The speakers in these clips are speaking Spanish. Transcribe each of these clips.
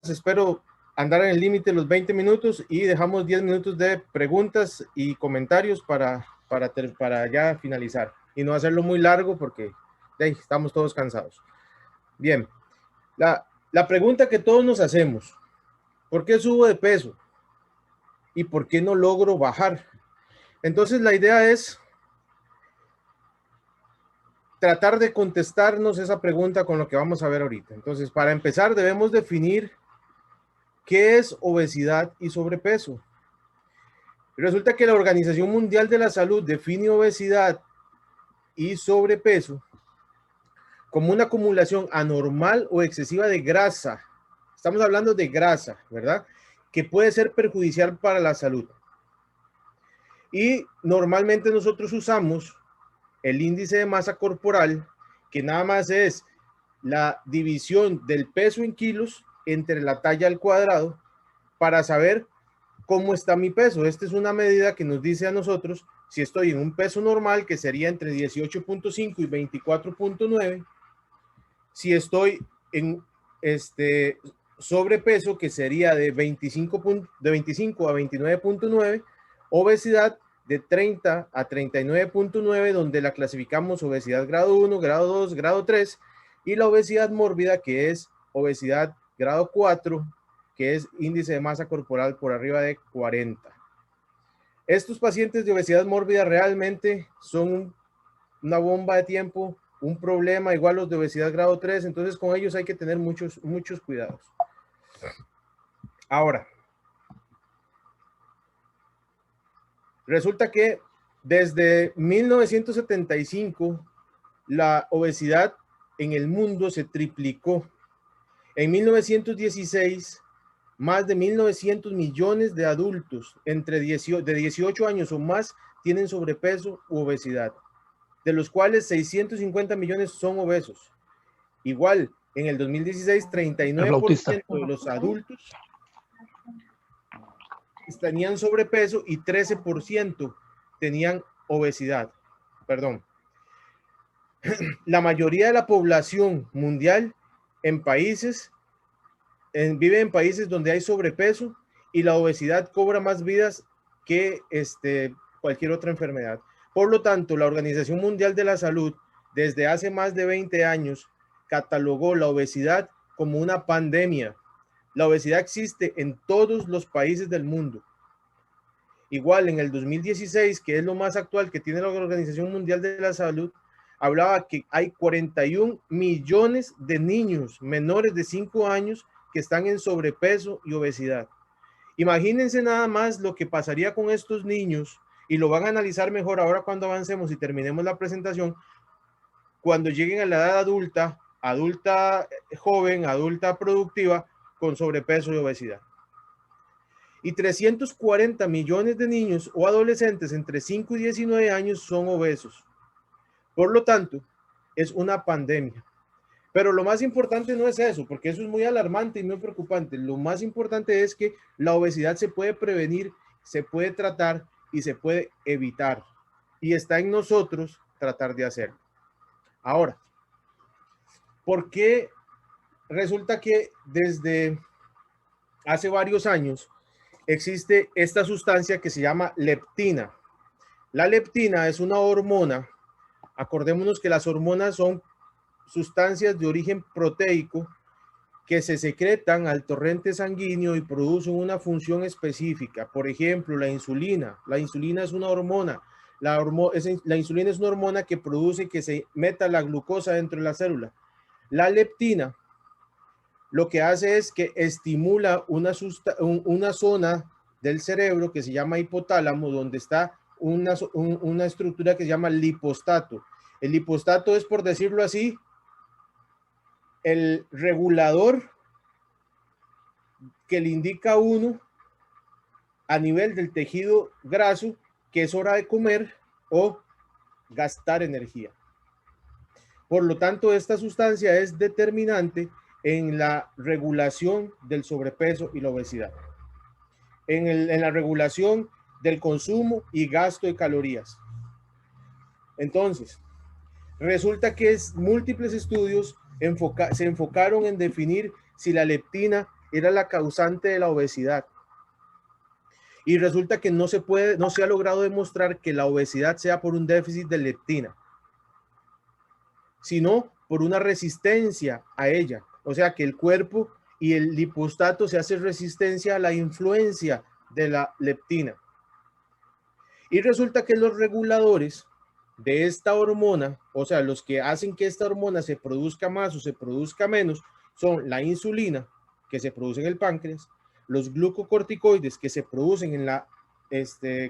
espero andar en el límite de los 20 minutos y dejamos 10 minutos de preguntas y comentarios para ya finalizar y no hacerlo muy largo porque estamos todos cansados. Bien, la pregunta que todos nos hacemos, ¿por qué subo de peso? ¿Y por qué no logro bajar? Entonces la idea es tratar de contestarnos esa pregunta con lo que vamos a ver ahorita. Entonces, para empezar, debemos definir qué es obesidad y sobrepeso. Resulta que la Organización Mundial de la Salud define obesidad y sobrepeso como una acumulación anormal o excesiva de grasa. Estamos hablando de grasa, ¿verdad? Que puede ser perjudicial para la salud. Y normalmente nosotros usamos el índice de masa corporal, que nada más es la división del peso en kilos entre la talla al cuadrado para saber cómo está mi peso. Esta es una medida que nos dice a nosotros si estoy en un peso normal, que sería entre 18.5 y 24.9, si estoy en sobrepeso, que sería de 25 a 29.9, obesidad de 30 a 39.9, donde la clasificamos obesidad grado 1, grado 2, grado 3, y la obesidad mórbida, que es obesidad grado 4, que es índice de masa corporal por arriba de 40. Estos pacientes de obesidad mórbida realmente son una bomba de tiempo, un problema, igual los de obesidad grado 3, entonces con ellos hay que tener muchos cuidados. Ahora, resulta que desde 1975 la obesidad en el mundo se triplicó. En 1916, más de 1.900 millones de adultos de 18 años o más tienen sobrepeso u obesidad, de los cuales 650 millones son obesos. Igual, en el 2016, 39% de los adultos tenían sobrepeso y 13% tenían obesidad. Perdón. La mayoría de la población mundial vive en países donde hay sobrepeso y la obesidad cobra más vidas que cualquier otra enfermedad. Por lo tanto, la Organización Mundial de la Salud, desde hace más de 20 años, catalogó la obesidad como una pandemia. La obesidad existe en todos los países del mundo. Igual, en el 2016, que es lo más actual que tiene la Organización Mundial de la Salud, hablaba que hay 41 millones de niños menores de 5 años que están en sobrepeso y obesidad. Imagínense nada más lo que pasaría con estos niños, y lo van a analizar mejor ahora cuando avancemos y terminemos la presentación, cuando lleguen a la edad adulta, adulta joven, adulta productiva, con sobrepeso y obesidad. Y 340 millones de niños o adolescentes entre 5 y 19 años son obesos. Por lo tanto, es una pandemia. Pero lo más importante no es eso, porque eso es muy alarmante y muy preocupante. Lo más importante es que la obesidad se puede prevenir, se puede tratar y se puede evitar. Y está en nosotros tratar de hacerlo. Ahora, ¿por qué resulta que desde hace varios años existe esta sustancia que se llama leptina? La leptina es una hormona. Acordémonos que las hormonas son sustancias de origen proteico que se secretan al torrente sanguíneo y producen una función específica. Por ejemplo, la insulina. La insulina es una hormona. La insulina es una hormona que produce que se meta la glucosa dentro de la célula. La leptina lo que hace es que estimula una zona del cerebro que se llama hipotálamo, donde está una estructura que se llama lipostato. El lipostato es, por decirlo así, el regulador que le indica a uno a nivel del tejido graso que es hora de comer o gastar energía. Por lo tanto, esta sustancia es determinante en la regulación del sobrepeso y la obesidad, en la regulación del consumo y gasto de calorías. Entonces, resulta que múltiples estudios se enfocaron en definir si la leptina era la causante de la obesidad. Y resulta que no se ha logrado demostrar que la obesidad sea por un déficit de leptina, sino por una resistencia a ella. O sea que el cuerpo y el lipostato se hace resistencia a la influencia de la leptina. Y resulta que los reguladores de esta hormona, o sea, los que hacen que esta hormona se produzca más o se produzca menos, son la insulina, que se produce en el páncreas, los glucocorticoides, que se producen en la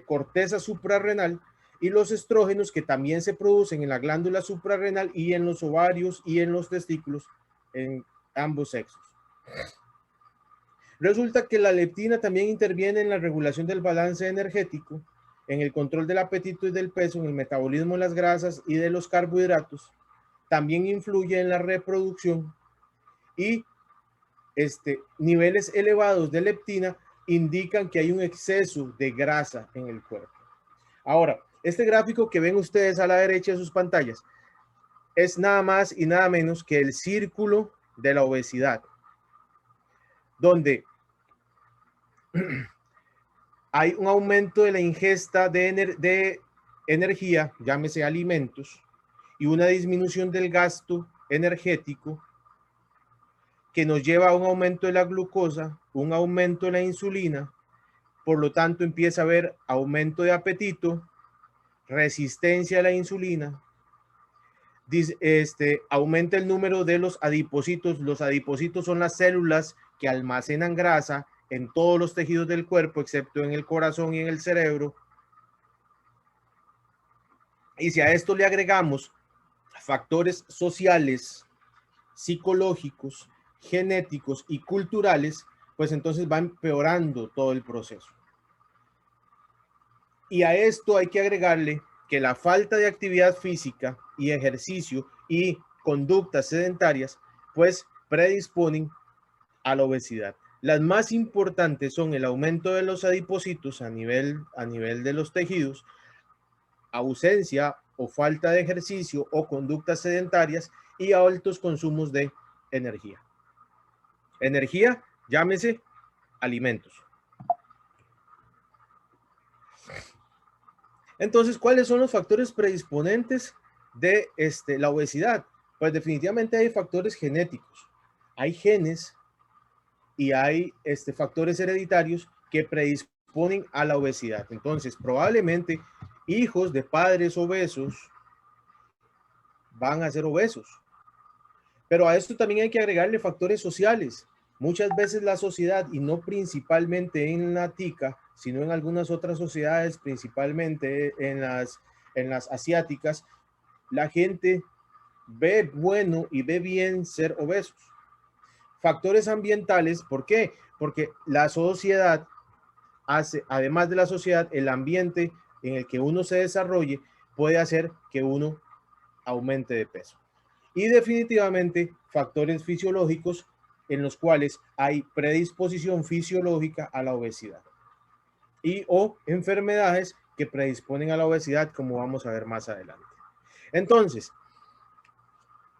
corteza suprarrenal, y los estrógenos, que también se producen en la glándula suprarrenal y en los ovarios y en los testículos, en ambos sexos. Resulta que la leptina también interviene en la regulación del balance energético, en el control del apetito y del peso, en el metabolismo de las grasas y de los carbohidratos. También influye en la reproducción y niveles elevados de leptina indican que hay un exceso de grasa en el cuerpo. Ahora, este gráfico que ven ustedes a la derecha de sus pantallas es nada más y nada menos que el círculo de la obesidad, donde hay un aumento de la ingesta de energía, llámese alimentos, y una disminución del gasto energético que nos lleva a un aumento de la glucosa, un aumento de la insulina, por lo tanto empieza a haber aumento de apetito, resistencia a la insulina, aumenta el número de los adipocitos. Los adipocitos son las células que almacenan grasa en todos los tejidos del cuerpo, excepto en el corazón y en el cerebro. Y si a esto le agregamos factores sociales, psicológicos, genéticos y culturales, pues entonces va empeorando todo el proceso. Y a esto hay que agregarle que la falta de actividad física y ejercicio y conductas sedentarias, pues predisponen a la obesidad. Las más importantes son el aumento de los adipocitos a nivel de los tejidos, ausencia o falta de ejercicio o conductas sedentarias y altos consumos de energía. Energía, llámese alimentos. Entonces, ¿cuáles son los factores predisponentes de la obesidad? Pues definitivamente hay factores genéticos. Hay genes y hay factores hereditarios que predisponen a la obesidad. Entonces, probablemente hijos de padres obesos van a ser obesos. Pero a esto también hay que agregarle factores sociales. Muchas veces la sociedad, y no principalmente en la tica, sino en algunas otras sociedades, principalmente en las asiáticas, la gente ve bueno y ve bien ser obesos. Factores ambientales, ¿por qué? Porque la sociedad hace, además de la sociedad, el ambiente en el que uno se desarrolle puede hacer que uno aumente de peso. Y definitivamente factores fisiológicos en los cuales hay predisposición fisiológica a la obesidad y o enfermedades que predisponen a la obesidad, como vamos a ver más adelante. Entonces,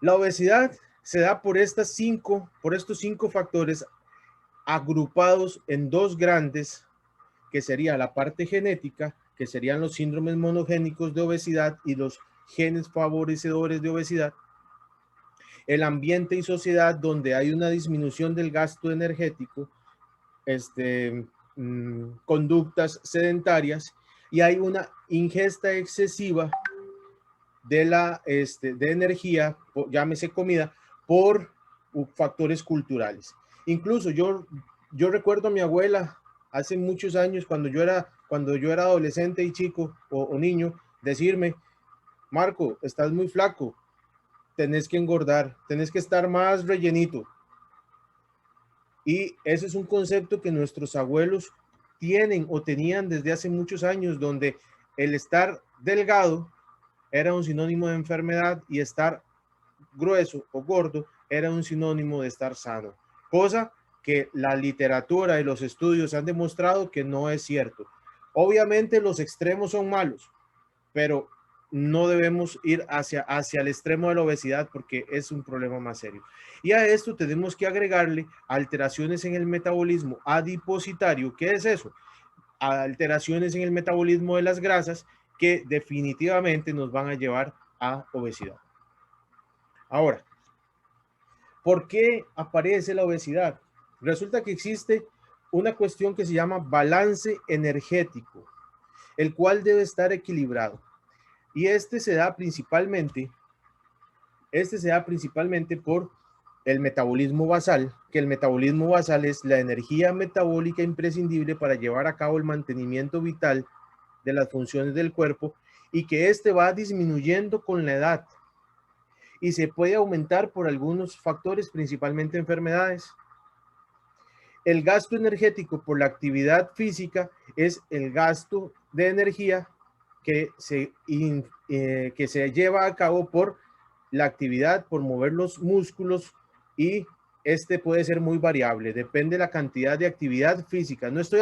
la obesidad se da por estos cinco factores agrupados en dos grandes, que sería la parte genética, que serían los síndromes monogénicos de obesidad y los genes favorecedores de obesidad, el ambiente y sociedad, donde hay una disminución del gasto energético, conductas sedentarias, y hay una ingesta excesiva de energía, llámese comida, por factores culturales. Incluso yo recuerdo a mi abuela hace muchos años, cuando yo era adolescente y chico o niño, decirme: Marco, estás muy flaco, tenés que engordar, tenés que estar más rellenito. Y ese es un concepto que nuestros abuelos tienen o tenían desde hace muchos años, donde el estar delgado era un sinónimo de enfermedad y estar grueso o gordo era un sinónimo de estar sano. Cosa que la literatura y los estudios han demostrado que no es cierto. Obviamente los extremos son malos, pero no debemos ir hacia el extremo de la obesidad porque es un problema más serio. Y a esto tenemos que agregarle alteraciones en el metabolismo adipositario. ¿Qué es eso? Alteraciones en el metabolismo de las grasas que definitivamente nos van a llevar a obesidad. Ahora, ¿por qué aparece la obesidad? Resulta que existe una cuestión que se llama balance energético, el cual debe estar equilibrado. Y este se da principalmente por el metabolismo basal, que el metabolismo basal es la energía metabólica imprescindible para llevar a cabo el mantenimiento vital de las funciones del cuerpo y que este va disminuyendo con la edad y se puede aumentar por algunos factores, principalmente enfermedades. El gasto energético por la actividad física es el gasto de energía que se lleva a cabo por la actividad, por mover los músculos, y este puede ser muy variable, depende de la cantidad de actividad física. No estoy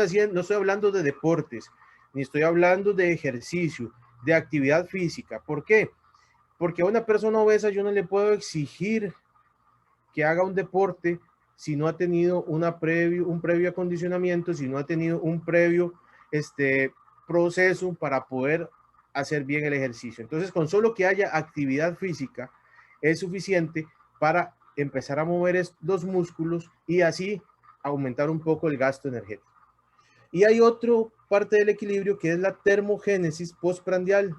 hablando de deportes, ni estoy hablando de ejercicio, de actividad física. ¿Por qué? Porque a una persona obesa yo no le puedo exigir que haga un deporte si no ha tenido un previo acondicionamiento, si no ha tenido un previo proceso para poder hacer bien el ejercicio. Entonces, con solo que haya actividad física es suficiente para empezar a mover los músculos y así aumentar un poco el gasto energético. Y hay otra parte del equilibrio que es la termogénesis postprandial,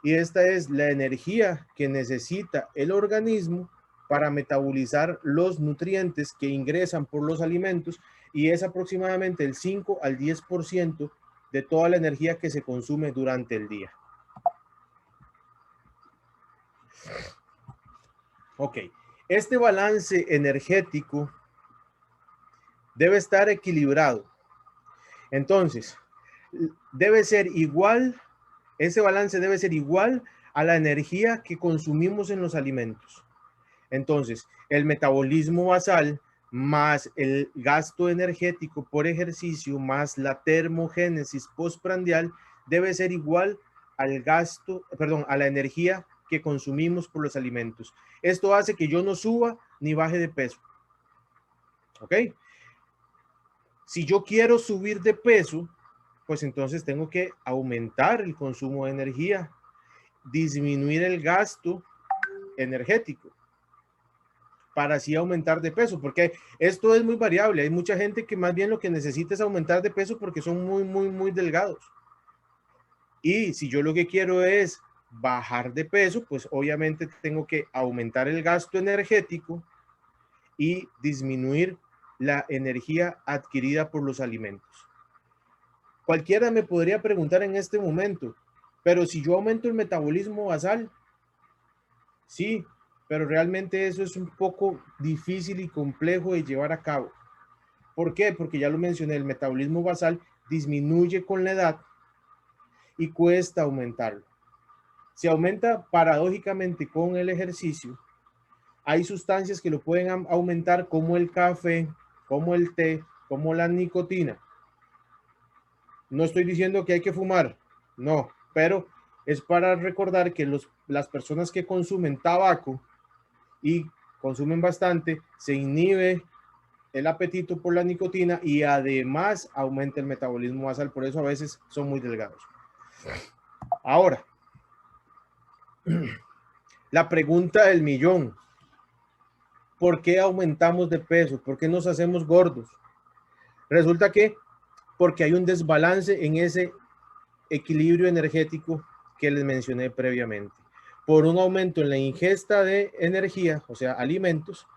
y esta es la energía que necesita el organismo para metabolizar los nutrientes que ingresan por los alimentos, y es aproximadamente el 5 al 10% de toda la energía que se consume durante el día. Ok, este balance energético debe estar equilibrado. Entonces, debe ser igual, ese balance debe ser igual a la energía que consumimos en los alimentos. Entonces, el metabolismo basal más el gasto energético por ejercicio más la termogénesis postprandial debe ser igual al a la energía que consumimos por los alimentos. Esto hace que yo no suba ni baje de peso. ¿Ok? Si yo quiero subir de peso, pues entonces tengo que aumentar el consumo de energía, disminuir el gasto energético para así aumentar de peso, porque esto es muy variable. Hay mucha gente que más bien lo que necesita es aumentar de peso porque son muy delgados. Y si yo lo que quiero es bajar de peso, pues obviamente tengo que aumentar el gasto energético y disminuir la energía adquirida por los alimentos. Cualquiera me podría preguntar en este momento, pero si yo aumento el metabolismo basal, sí, pero realmente eso es un poco difícil y complejo de llevar a cabo. ¿Por qué? Porque ya lo mencioné, el metabolismo basal disminuye con la edad y cuesta aumentarlo. Se aumenta paradójicamente con el ejercicio. Hay sustancias que lo pueden aumentar como el café, como el té, como la nicotina. No estoy diciendo que hay que fumar, no, pero es para recordar que las personas que consumen tabaco y consumen bastante, se inhibe el apetito por la nicotina y además aumenta el metabolismo basal, por eso a veces son muy delgados. Ahora, la pregunta del millón: ¿por qué aumentamos de peso? ¿Por qué nos hacemos gordos? Resulta que porque hay un desbalance en ese equilibrio energético que les mencioné previamente, por un aumento en la ingesta de energía, o sea, alimentos,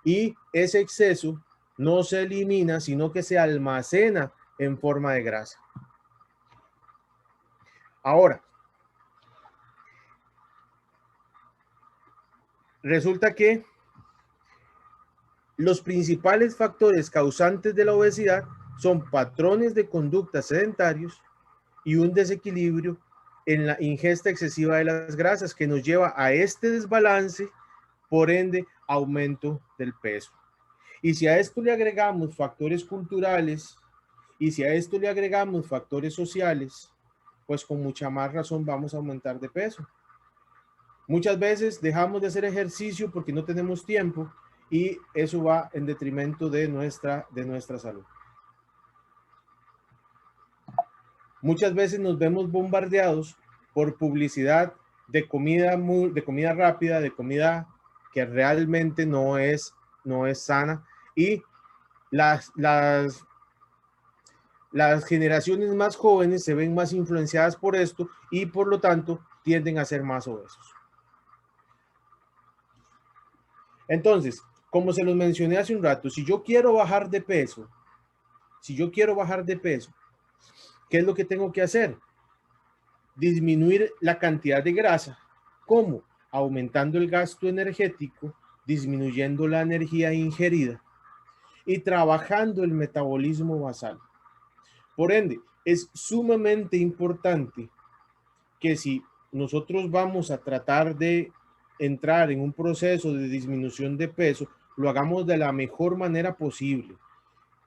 y ese exceso no se elimina, sino que se almacena en forma de grasa. Ahora, resulta que los principales factores causantes de la obesidad son patrones de conducta sedentarios y un desequilibrio en la ingesta excesiva de las grasas que nos lleva a este desbalance, por ende, aumento del peso. Y si a esto le agregamos factores culturales y si a esto le agregamos factores sociales, pues con mucha más razón vamos a aumentar de peso. Muchas veces dejamos de hacer ejercicio porque no tenemos tiempo y eso va en detrimento de nuestra salud. Muchas veces nos vemos bombardeados por publicidad de comida rápida, de comida que realmente no es sana, y las generaciones más jóvenes se ven más influenciadas por esto y por lo tanto tienden a ser más obesos. Entonces, como se los mencioné hace un rato, si yo quiero bajar de peso, ¿qué es lo que tengo que hacer? Disminuir la cantidad de grasa. ¿Cómo? Aumentando el gasto energético, disminuyendo la energía ingerida y trabajando el metabolismo basal. Por ende, es sumamente importante que si nosotros vamos a tratar de entrar en un proceso de disminución de peso, lo hagamos de la mejor manera posible.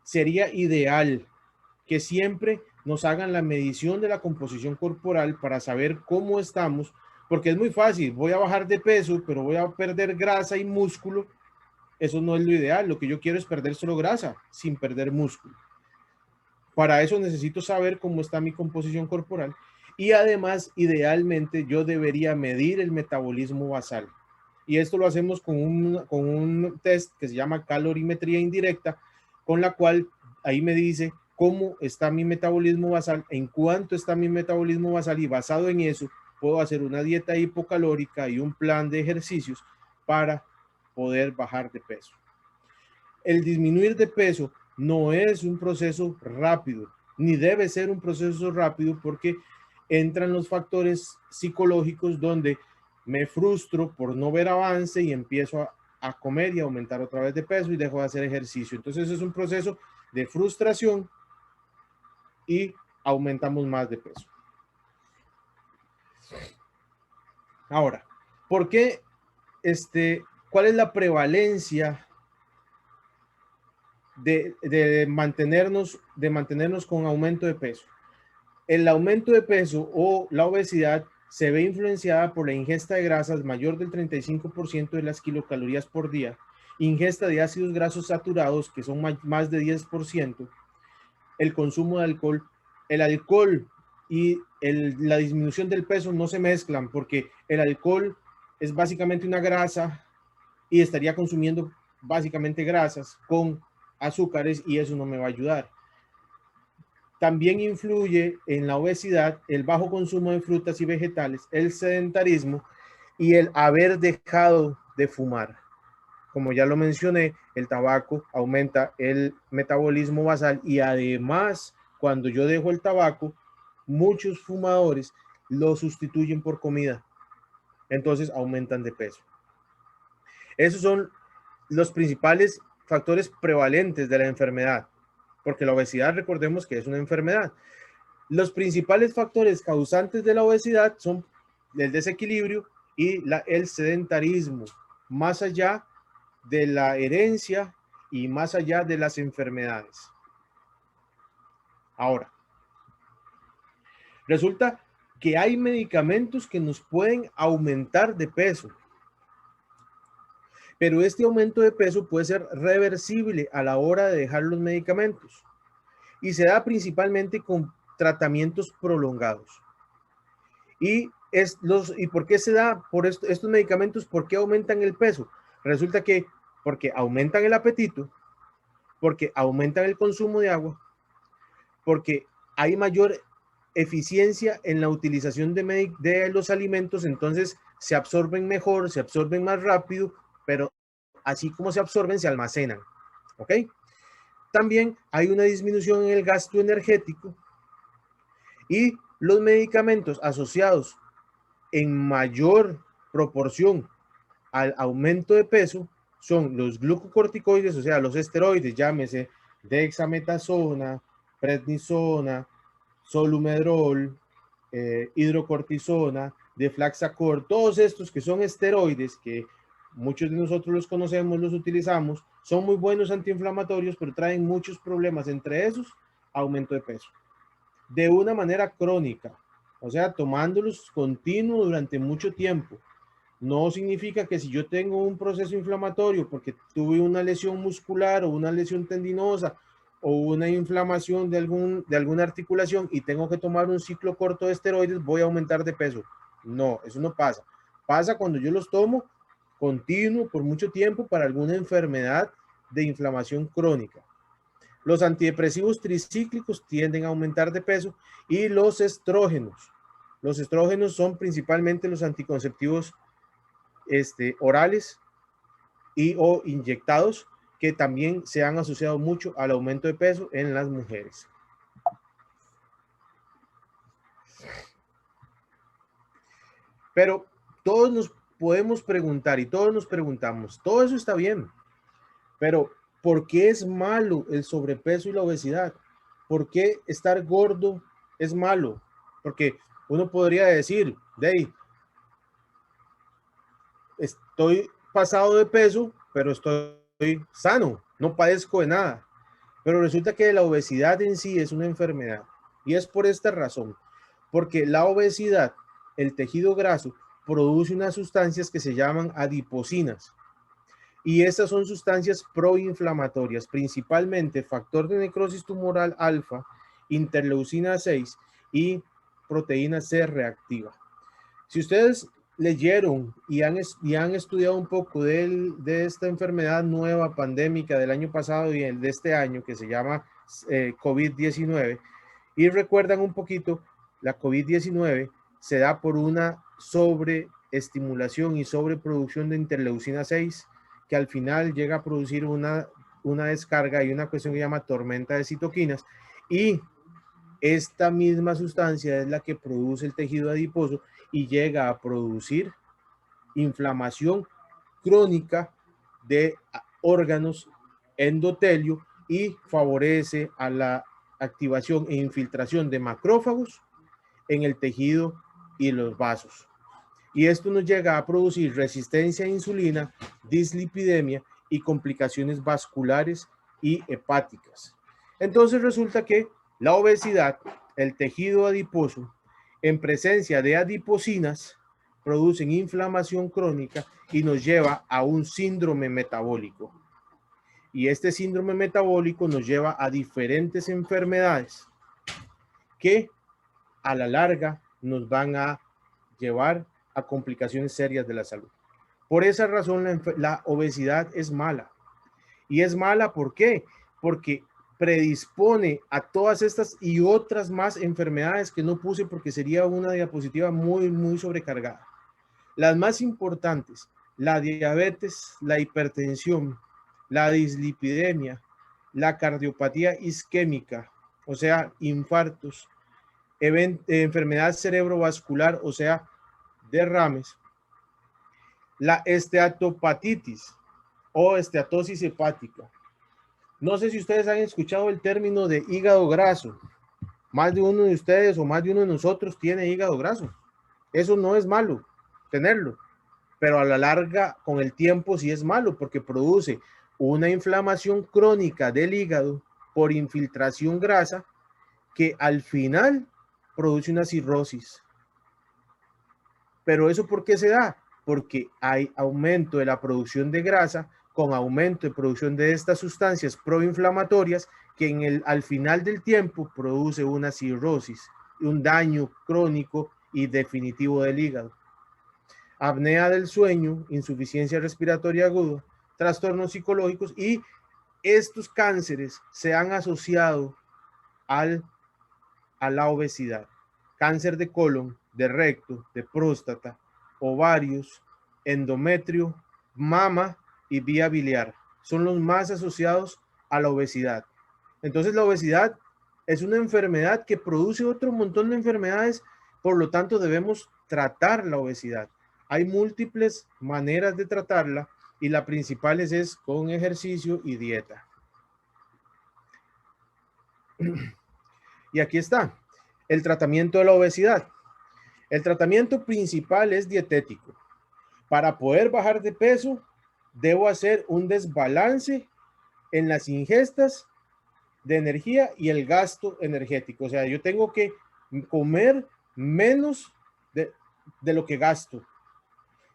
Sería ideal que siempre nos hagan la medición de la composición corporal para saber cómo estamos, porque es muy fácil, voy a bajar de peso, pero voy a perder grasa y músculo. Eso no es lo ideal, lo que yo quiero es perder solo grasa, sin perder músculo. Para eso necesito saber cómo está mi composición corporal y además, idealmente, yo debería medir el metabolismo basal. Y esto lo hacemos con un test que se llama calorimetría indirecta, con la cual ahí me dice cómo está mi metabolismo basal, en cuánto está mi metabolismo basal, y basado en eso puedo hacer una dieta hipocalórica y un plan de ejercicios para poder bajar de peso. El disminuir de peso no es un proceso rápido, ni debe ser un proceso rápido, porque entran los factores psicológicos donde me frustro por no ver avance y empiezo a comer y a aumentar otra vez de peso y dejo de hacer ejercicio. Entonces es un proceso de frustración y aumentamos más de peso. Ahora, ¿por qué? ¿Cuál es la prevalencia de mantenernos con aumento de peso? El aumento de peso o la obesidad se ve influenciada por la ingesta de grasas mayor del 35% de las kilocalorías por día, ingesta de ácidos grasos saturados, que son más de 10%, el consumo de alcohol. El alcohol y la disminución del peso no se mezclan, porque el alcohol es básicamente una grasa y estaría consumiendo básicamente grasas con azúcares, y eso no me va a ayudar. También influye en la obesidad el bajo consumo de frutas y vegetales, el sedentarismo y el haber dejado de fumar. Como ya lo mencioné, el tabaco aumenta el metabolismo basal, y además, cuando yo dejo el tabaco, muchos fumadores lo sustituyen por comida. Entonces aumentan de peso. Esos son los principales factores prevalentes de la enfermedad, porque la obesidad, recordemos que es una enfermedad. Los principales factores causantes de la obesidad son el desequilibrio y el sedentarismo, más allá de la herencia y más allá de las enfermedades. Ahora, resulta que hay medicamentos que nos pueden aumentar de peso, pero este aumento de peso puede ser reversible a la hora de dejar los medicamentos, y se da principalmente con tratamientos prolongados. ¿Y por qué se da por estos medicamentos? ¿Por qué aumentan el peso? Resulta que porque aumentan el apetito, porque aumentan el consumo de agua, porque hay mayor eficiencia en la utilización de los alimentos, entonces se absorben mejor, se absorben más rápido, pero así como se absorben, se almacenan. ¿Ok? También hay una disminución en el gasto energético, y los medicamentos asociados en mayor proporción al aumento de peso son los glucocorticoides, o sea, los esteroides, llámese dexametasona, prednisona, solumedrol, hidrocortisona, deflaxacort. Todos estos que son esteroides, que muchos de nosotros los conocemos, los utilizamos, son muy buenos antiinflamatorios, pero traen muchos problemas, entre esos aumento de peso, de una manera crónica. o sea, tomándolos continuo durante mucho tiempo. No significa que si yo tengo un proceso inflamatorio porque tuve una lesión muscular o una lesión tendinosa o una inflamación de alguna articulación y tengo que tomar un ciclo corto de esteroides, voy a aumentar de peso. No, eso no pasa. Pasa cuando yo los tomo continuo por mucho tiempo para alguna enfermedad de inflamación crónica. Los antidepresivos tricíclicos tienden a aumentar de peso y los estrógenos. Los estrógenos son principalmente los anticonceptivos orales y o inyectados que también se han asociado mucho al aumento de peso en las mujeres. Pero todos nos podemos preguntar y todos nos preguntamos, todo eso está bien, pero ¿por qué es malo el sobrepeso y la obesidad? ¿Por qué estar gordo es malo? Porque uno podría decir, hey, estoy pasado de peso, pero estoy sano, no padezco de nada. Pero resulta que la obesidad en sí es una enfermedad. Y es por esta razón. Porque la obesidad, el tejido graso, produce unas sustancias que se llaman adiposinas. Y estas son sustancias proinflamatorias, principalmente factor de necrosis tumoral alfa, interleucina 6 y proteína C reactiva. Si ustedes leyeron y han estudiado un poco de esta enfermedad nueva pandémica del año pasado y de este año que se llama COVID-19 y recuerdan un poquito, la COVID-19 se da por una sobreestimulación y sobreproducción de interleucina 6 que al final llega a producir una descarga y una cuestión que se llama tormenta de citoquinas y esta misma sustancia es la que produce el tejido adiposo y llega a producir inflamación crónica de órganos endotelio y favorece a la activación e infiltración de macrófagos en el tejido y los vasos. Y esto nos llega a producir resistencia a insulina, dislipidemia y complicaciones vasculares y hepáticas. Entonces resulta que la obesidad, el tejido adiposo, en presencia de adiposinas, producen inflamación crónica y nos lleva a un síndrome metabólico. Y este síndrome metabólico nos lleva a diferentes enfermedades que a la larga nos van a llevar a complicaciones serias de la salud. Por esa razón la obesidad es mala. Y es mala, ¿por qué? Porque predispone a todas estas y otras más enfermedades que no puse porque sería una diapositiva muy sobrecargada. Las más importantes, la diabetes, la hipertensión, la dislipidemia, la cardiopatía isquémica, o sea, infartos, enfermedad cerebrovascular, o sea, derrames, la esteatopatitis o esteatosis hepática. No sé si ustedes han escuchado el término de hígado graso. Más de uno de ustedes o más de uno de nosotros tiene hígado graso. Eso no es malo tenerlo, pero a la larga, con el tiempo, sí es malo porque produce una inflamación crónica del hígado por infiltración grasa que al final produce una cirrosis. Pero ¿eso por qué se da? Porque hay aumento de la producción de grasa con aumento de producción de estas sustancias proinflamatorias que al final del tiempo produce una cirrosis, un daño crónico y definitivo del hígado. Apnea del sueño, insuficiencia respiratoria aguda, trastornos psicológicos y estos cánceres se han asociado a la obesidad. Cáncer de colon, de recto, de próstata, ovarios, endometrio, mama y vía biliar. Son los más asociados a la obesidad. Entonces la obesidad es una enfermedad que produce otro montón de enfermedades, por lo tanto debemos tratar la obesidad. Hay múltiples maneras de tratarla y la principal es con ejercicio y dieta. Y aquí está, el tratamiento de la obesidad. El tratamiento principal es dietético. Para poder bajar de peso, debo hacer un desbalance en las ingestas de energía y el gasto energético. O sea, yo tengo que comer menos de lo que gasto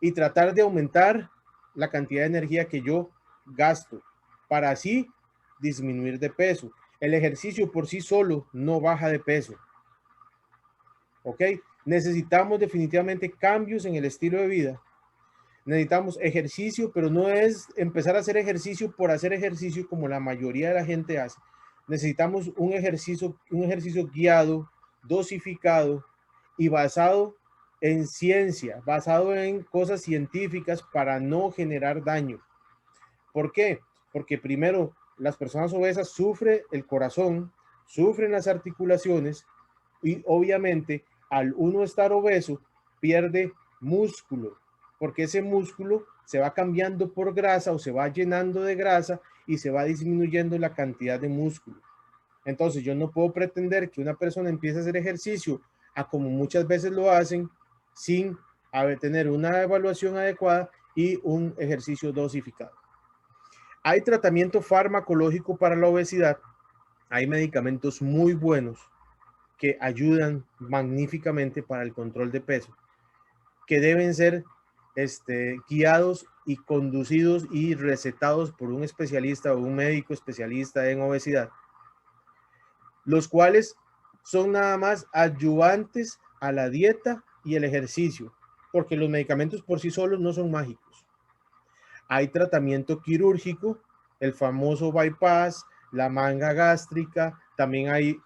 y tratar de aumentar la cantidad de energía que yo gasto para así disminuir de peso. El ejercicio por sí solo no baja de peso. ¿Ok? Necesitamos definitivamente cambios en el estilo de vida. Necesitamos ejercicio, pero no es empezar a hacer ejercicio por hacer ejercicio como la mayoría de la gente hace. Necesitamos un ejercicio guiado, dosificado y basado en ciencia, basado en cosas científicas para no generar daño. ¿Por qué? Porque primero, las personas obesas sufren el corazón, sufren las articulaciones y obviamente al uno estar obeso pierde músculo, porque ese músculo se va cambiando por grasa o se va llenando de grasa y se va disminuyendo la cantidad de músculo. Entonces yo no puedo pretender que una persona empiece a hacer ejercicio a como muchas veces lo hacen sin tener una evaluación adecuada y un ejercicio dosificado. Hay tratamiento farmacológico para la obesidad, hay medicamentos muy buenos que ayudan magníficamente para el control de peso, que deben ser guiados y conducidos y recetados por un especialista o un médico especialista en obesidad, los cuales son nada más ayudantes a la dieta y el ejercicio, porque los medicamentos por sí solos no son mágicos. Hay tratamiento quirúrgico, el famoso bypass, la manga gástrica, también hay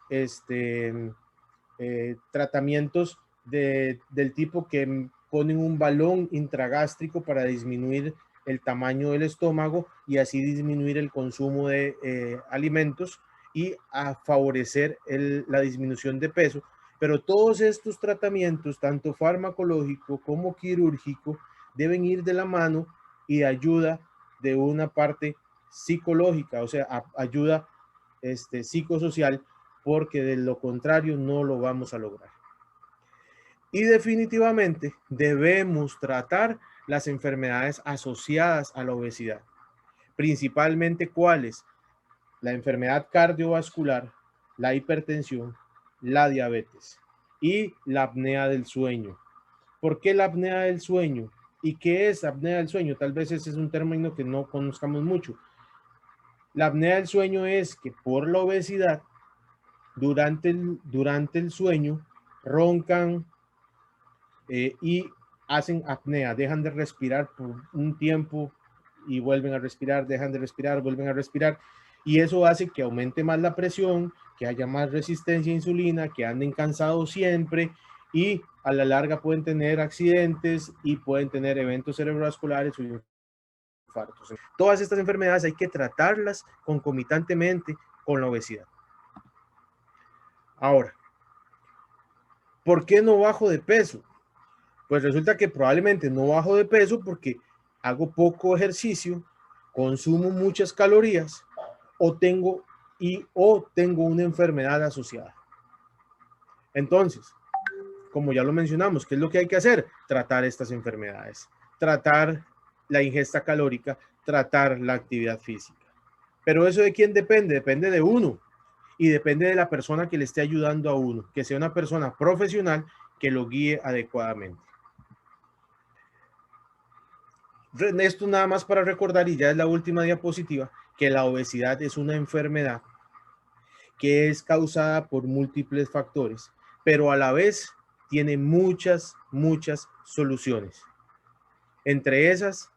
tratamientos del tipo que ponen un balón intragástrico para disminuir el tamaño del estómago y así disminuir el consumo de alimentos y a favorecer la disminución de peso. Pero todos estos tratamientos, tanto farmacológico como quirúrgico, deben ir de la mano y de ayuda de una parte psicológica, o sea, ayuda psicosocial, porque de lo contrario no lo vamos a lograr. Y definitivamente debemos tratar las enfermedades asociadas a la obesidad, principalmente cuáles: la enfermedad cardiovascular, la hipertensión, la diabetes y la apnea del sueño. ¿Por qué la apnea del sueño? ¿Y qué es apnea del sueño? Tal vez ese es un término que no conozcamos mucho. La apnea del sueño es que por la obesidad, durante el sueño, roncan y hacen apnea, dejan de respirar por un tiempo y vuelven a respirar, dejan de respirar, vuelven a respirar. Y eso hace que aumente más la presión, que haya más resistencia a insulina, que anden cansados siempre y a la larga pueden tener accidentes y pueden tener eventos cerebrovasculares o infartos. Todas estas enfermedades hay que tratarlas concomitantemente con la obesidad. Ahora, ¿por qué no bajo de peso? Pues resulta que probablemente no bajo de peso porque hago poco ejercicio, consumo muchas calorías o tengo una enfermedad asociada. Entonces, como ya lo mencionamos, ¿qué es lo que hay que hacer? Tratar estas enfermedades, tratar la ingesta calórica, tratar la actividad física. Pero eso ¿de quién depende? Depende de uno y depende de la persona que le esté ayudando a uno, que sea una persona profesional que lo guíe adecuadamente. Esto nada más para recordar, y ya es la última diapositiva, que la obesidad es una enfermedad que es causada por múltiples factores, pero a la vez tiene muchas soluciones. Entre esas,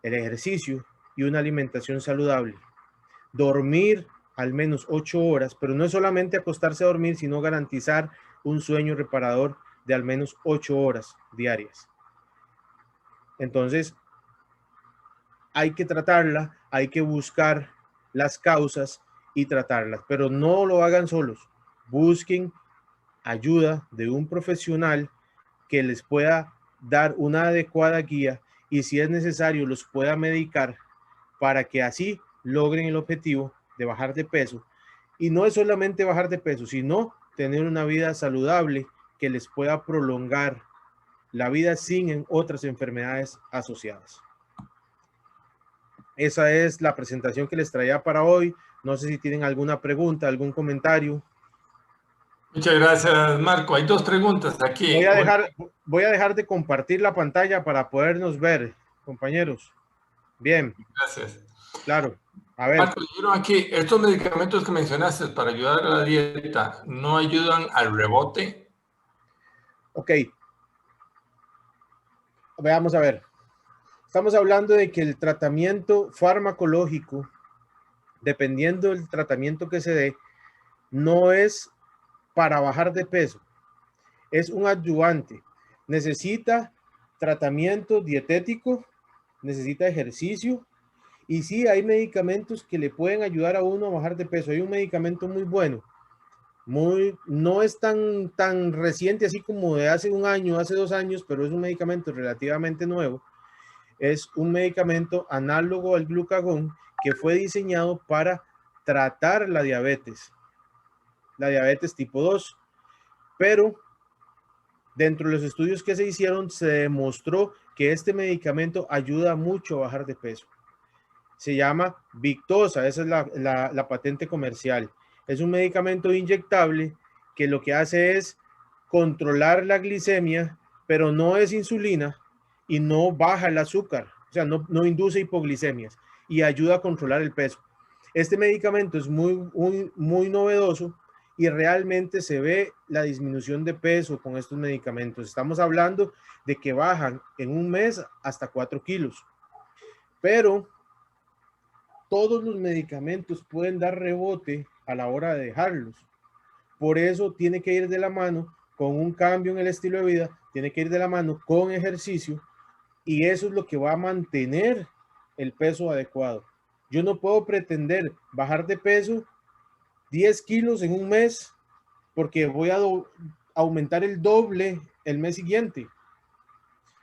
el ejercicio y una alimentación saludable. Dormir al menos 8 horas, pero no es solamente acostarse a dormir, sino garantizar un sueño reparador de al menos 8 horas diarias. Entonces, hay que tratarla, hay que buscar las causas y tratarlas, pero no lo hagan solos. Busquen ayuda de un profesional que les pueda dar una adecuada guía y si es necesario los pueda medicar para que así logren el objetivo de bajar de peso. Y no es solamente bajar de peso, sino tener una vida saludable que les pueda prolongar la vida sin otras enfermedades asociadas. Esa es la presentación que les traía para hoy. No sé si tienen alguna pregunta, algún comentario. Muchas gracias, Marco. Hay dos preguntas aquí. Voy a dejar de compartir la pantalla para podernos ver, compañeros. Bien, Gracias. claro. A ver. Marco, dijeron aquí, estos medicamentos que mencionaste para ayudar a la dieta, ¿no ayudan al rebote? Ok. Veamos a ver. Estamos hablando de que el tratamiento farmacológico, dependiendo del tratamiento que se dé, no es para bajar de peso, es un ayudante. Necesita tratamiento dietético, necesita ejercicio y sí hay medicamentos que le pueden ayudar a uno a bajar de peso. Hay un medicamento muy bueno, no es tan reciente así como de hace un año, hace 2 años, pero es un medicamento relativamente nuevo. Es un medicamento análogo al glucagón que fue diseñado para tratar la diabetes tipo 2, pero dentro de los estudios que se hicieron se demostró que este medicamento ayuda mucho a bajar de peso. Se llama Victoza, esa es la patente comercial. Es un medicamento inyectable que lo que hace es controlar la glicemia, pero no es insulina y no baja el azúcar, o sea, no induce hipoglicemias y ayuda a controlar el peso. Este medicamento es muy novedoso y realmente se ve la disminución de peso con estos medicamentos. Estamos hablando de que bajan en un mes hasta 4 kilos, pero todos los medicamentos pueden dar rebote a la hora de dejarlos. Por eso tiene que ir de la mano con un cambio en el estilo de vida, tiene que ir de la mano con ejercicio y eso es lo que va a mantener el peso adecuado. Yo no puedo pretender bajar de peso 10 kilos en un mes porque voy a aumentar el doble el mes siguiente.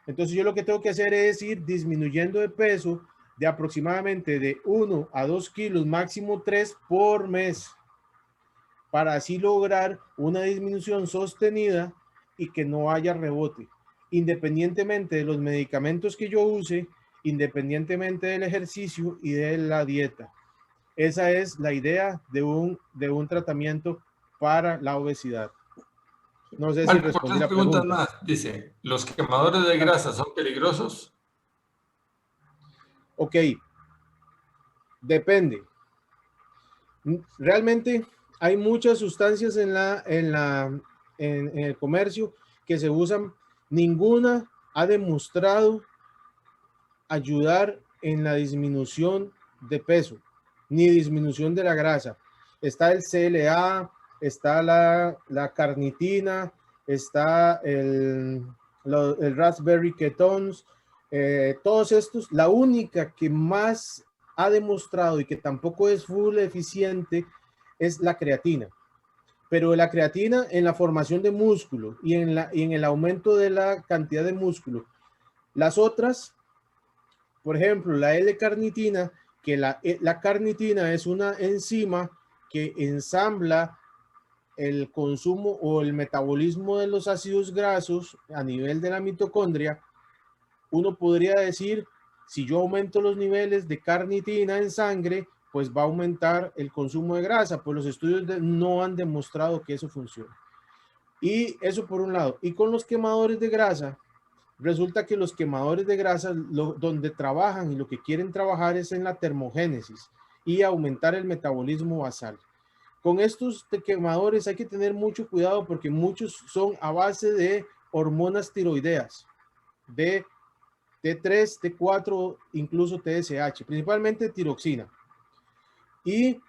Entonces yo lo que tengo que hacer es ir disminuyendo de peso de aproximadamente de 1 a 2 kilos, máximo 3 por mes, para así lograr una disminución sostenida y que no haya rebote, independientemente de los medicamentos que yo use, independientemente del ejercicio y de la dieta. Esa es la idea de un tratamiento para la obesidad. No sé si Marco, respondí tres la preguntas pregunta. más. Dice, ¿los quemadores de grasa son peligrosos? Ok, depende. Realmente hay muchas sustancias en el comercio que se usan. Ninguna ha demostrado ayudar en la disminución de peso, ni disminución de la grasa. Está el CLA, está la carnitina, está el raspberry ketones, todos estos. La única que más ha demostrado y que tampoco es full eficiente es la creatina. Pero la creatina en la formación de músculo y en el aumento de la cantidad de músculo. Las otras, por ejemplo, la L-carnitina, que la carnitina es una enzima que ensambla el consumo o el metabolismo de los ácidos grasos a nivel de la mitocondria. Uno podría decir, si yo aumento los niveles de carnitina en sangre, pues va a aumentar el consumo de grasa, pues los estudios no han demostrado que eso funcione. Y eso por un lado. Y con los quemadores de grasa, resulta que los quemadores de grasa donde trabajan y lo que quieren trabajar es en la termogénesis y aumentar el metabolismo basal. Con estos quemadores hay que tener mucho cuidado porque muchos son a base de hormonas tiroideas, de T3, T4, incluso TSH, principalmente tiroxina. Y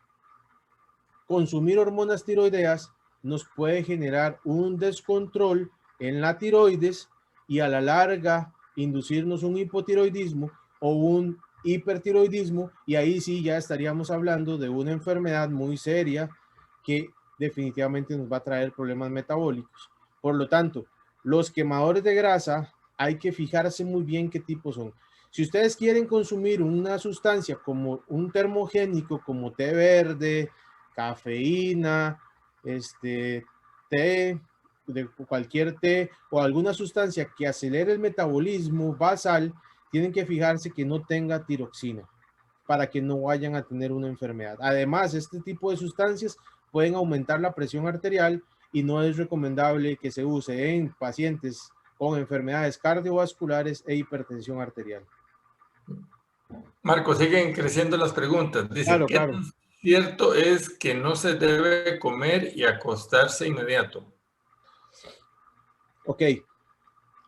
consumir hormonas tiroideas nos puede generar un descontrol en la tiroides y a la larga inducirnos un hipotiroidismo o un hipertiroidismo, y ahí sí ya estaríamos hablando de una enfermedad muy seria que definitivamente nos va a traer problemas metabólicos. Por lo tanto, los quemadores de grasa hay que fijarse muy bien qué tipo son. Si ustedes quieren consumir una sustancia como un termogénico, como té verde, cafeína, té, de cualquier té o alguna sustancia que acelere el metabolismo basal, tienen que fijarse que no tenga tiroxina para que no vayan a tener una enfermedad. Además, este tipo de sustancias pueden aumentar la presión arterial y no es recomendable que se use en pacientes con enfermedades cardiovasculares e hipertensión arterial. Marco, siguen creciendo las preguntas. Dice, Claro, ¿qué claro. tan cierto es que no se debe comer y acostarse inmediato? Ok,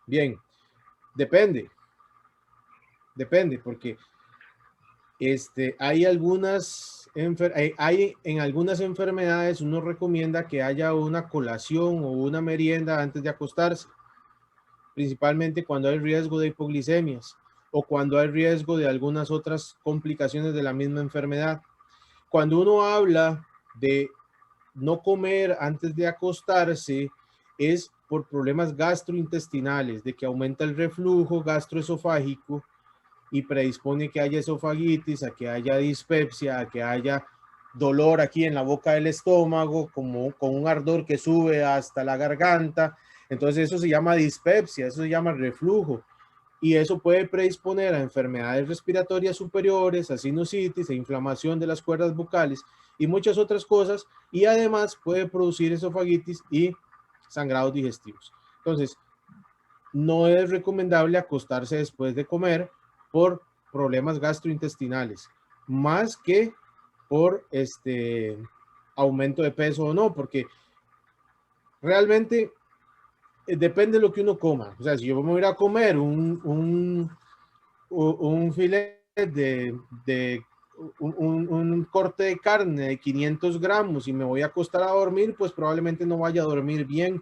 bien. Depende, porque hay en algunas enfermedades uno recomienda que haya una colación o una merienda antes de acostarse, principalmente cuando hay riesgo de hipoglicemias o cuando hay riesgo de algunas otras complicaciones de la misma enfermedad. Cuando uno habla de no comer antes de acostarse, es por problemas gastrointestinales, de que aumenta el reflujo gastroesofágico y predispone que haya esofagitis, a que haya dispepsia, a que haya dolor aquí en la boca del estómago, como con un ardor que sube hasta la garganta. Entonces eso se llama dispepsia, eso se llama reflujo. Y eso puede predisponer a enfermedades respiratorias superiores, a sinusitis, a inflamación de las cuerdas bucales y muchas otras cosas. Y además puede producir esofagitis y sangrados digestivos. Entonces, no es recomendable acostarse después de comer por problemas gastrointestinales, más que por aumento de peso o no, porque realmente depende de lo que uno coma. O sea, si yo me voy a ir a comer un filet de un corte de carne de 500 gramos y me voy a acostar a dormir, pues probablemente no vaya a dormir bien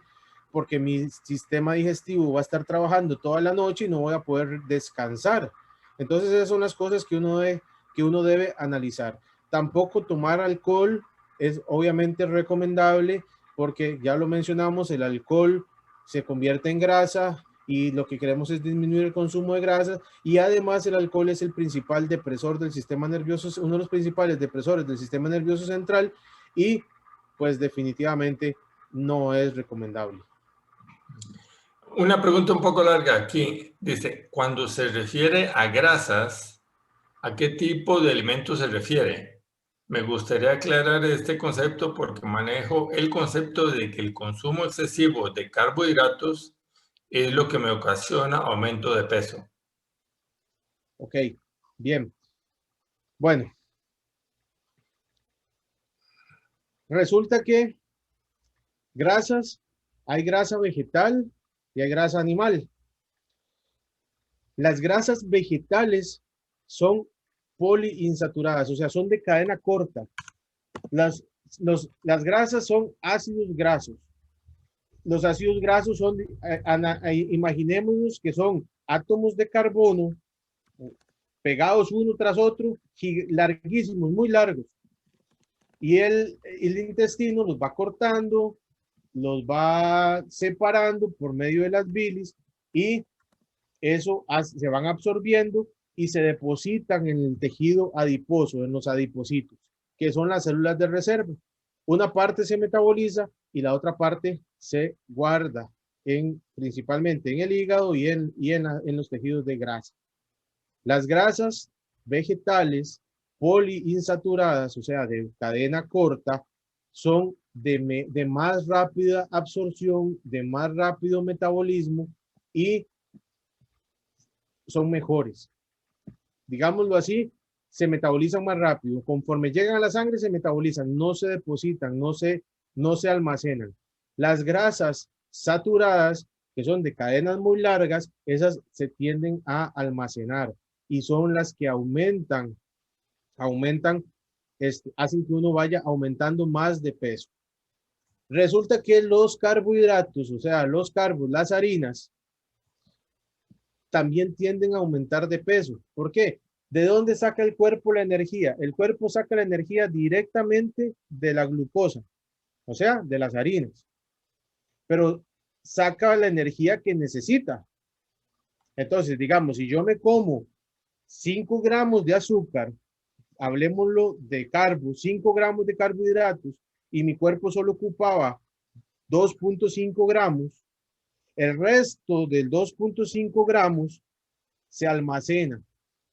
porque mi sistema digestivo va a estar trabajando toda la noche y no voy a poder descansar. Entonces esas son las cosas que uno debe analizar. Tampoco tomar alcohol es obviamente recomendable porque ya lo mencionamos, el alcohol se convierte en grasa y lo que queremos es disminuir el consumo de grasas y además el alcohol es el principal depresor del sistema nervioso, uno de los principales depresores del sistema nervioso central y pues definitivamente no es recomendable. Una pregunta un poco larga aquí. Dice, cuando se refiere a grasas, ¿a qué tipo de alimento se refiere? Me gustaría aclarar este concepto porque manejo el concepto de que el consumo excesivo de carbohidratos es lo que me ocasiona aumento de peso. Ok, bien. Bueno, resulta que grasas, hay grasa vegetal y hay grasa animal. Las grasas vegetales son poliinsaturadas, o sea, son de cadena corta. Las grasas son ácidos grasos. Los ácidos grasos son, imaginémonos que son átomos de carbono pegados uno tras otro, larguísimos, muy largos. Y el intestino los va cortando, los va separando por medio de las bilis y eso se van absorbiendo y se depositan en el tejido adiposo, en los adipocitos, que son las células de reserva. Una parte se metaboliza y la otra parte se guarda principalmente en el hígado y en los tejidos de grasa. Las grasas vegetales poliinsaturadas, o sea, de cadena corta, son de más rápida absorción, de más rápido metabolismo y son mejores. Digámoslo así, se metabolizan más rápido. Conforme llegan a la sangre, se metabolizan, no se depositan, no se almacenan. Las grasas saturadas, que son de cadenas muy largas, esas se tienden a almacenar y son las que aumentan, hacen que uno vaya aumentando más de peso. Resulta que los carbohidratos, o sea, los carbos, las harinas, también tienden a aumentar de peso. ¿Por qué? ¿De dónde saca el cuerpo la energía? El cuerpo saca la energía directamente de la glucosa, o sea, de las harinas. Pero saca la energía que necesita. Entonces, digamos, si yo me como 5 gramos de azúcar, hablemoslo de carbos, 5 gramos de carbohidratos, y mi cuerpo solo ocupaba 2.5 gramos, el resto del 2.5 gramos se almacena.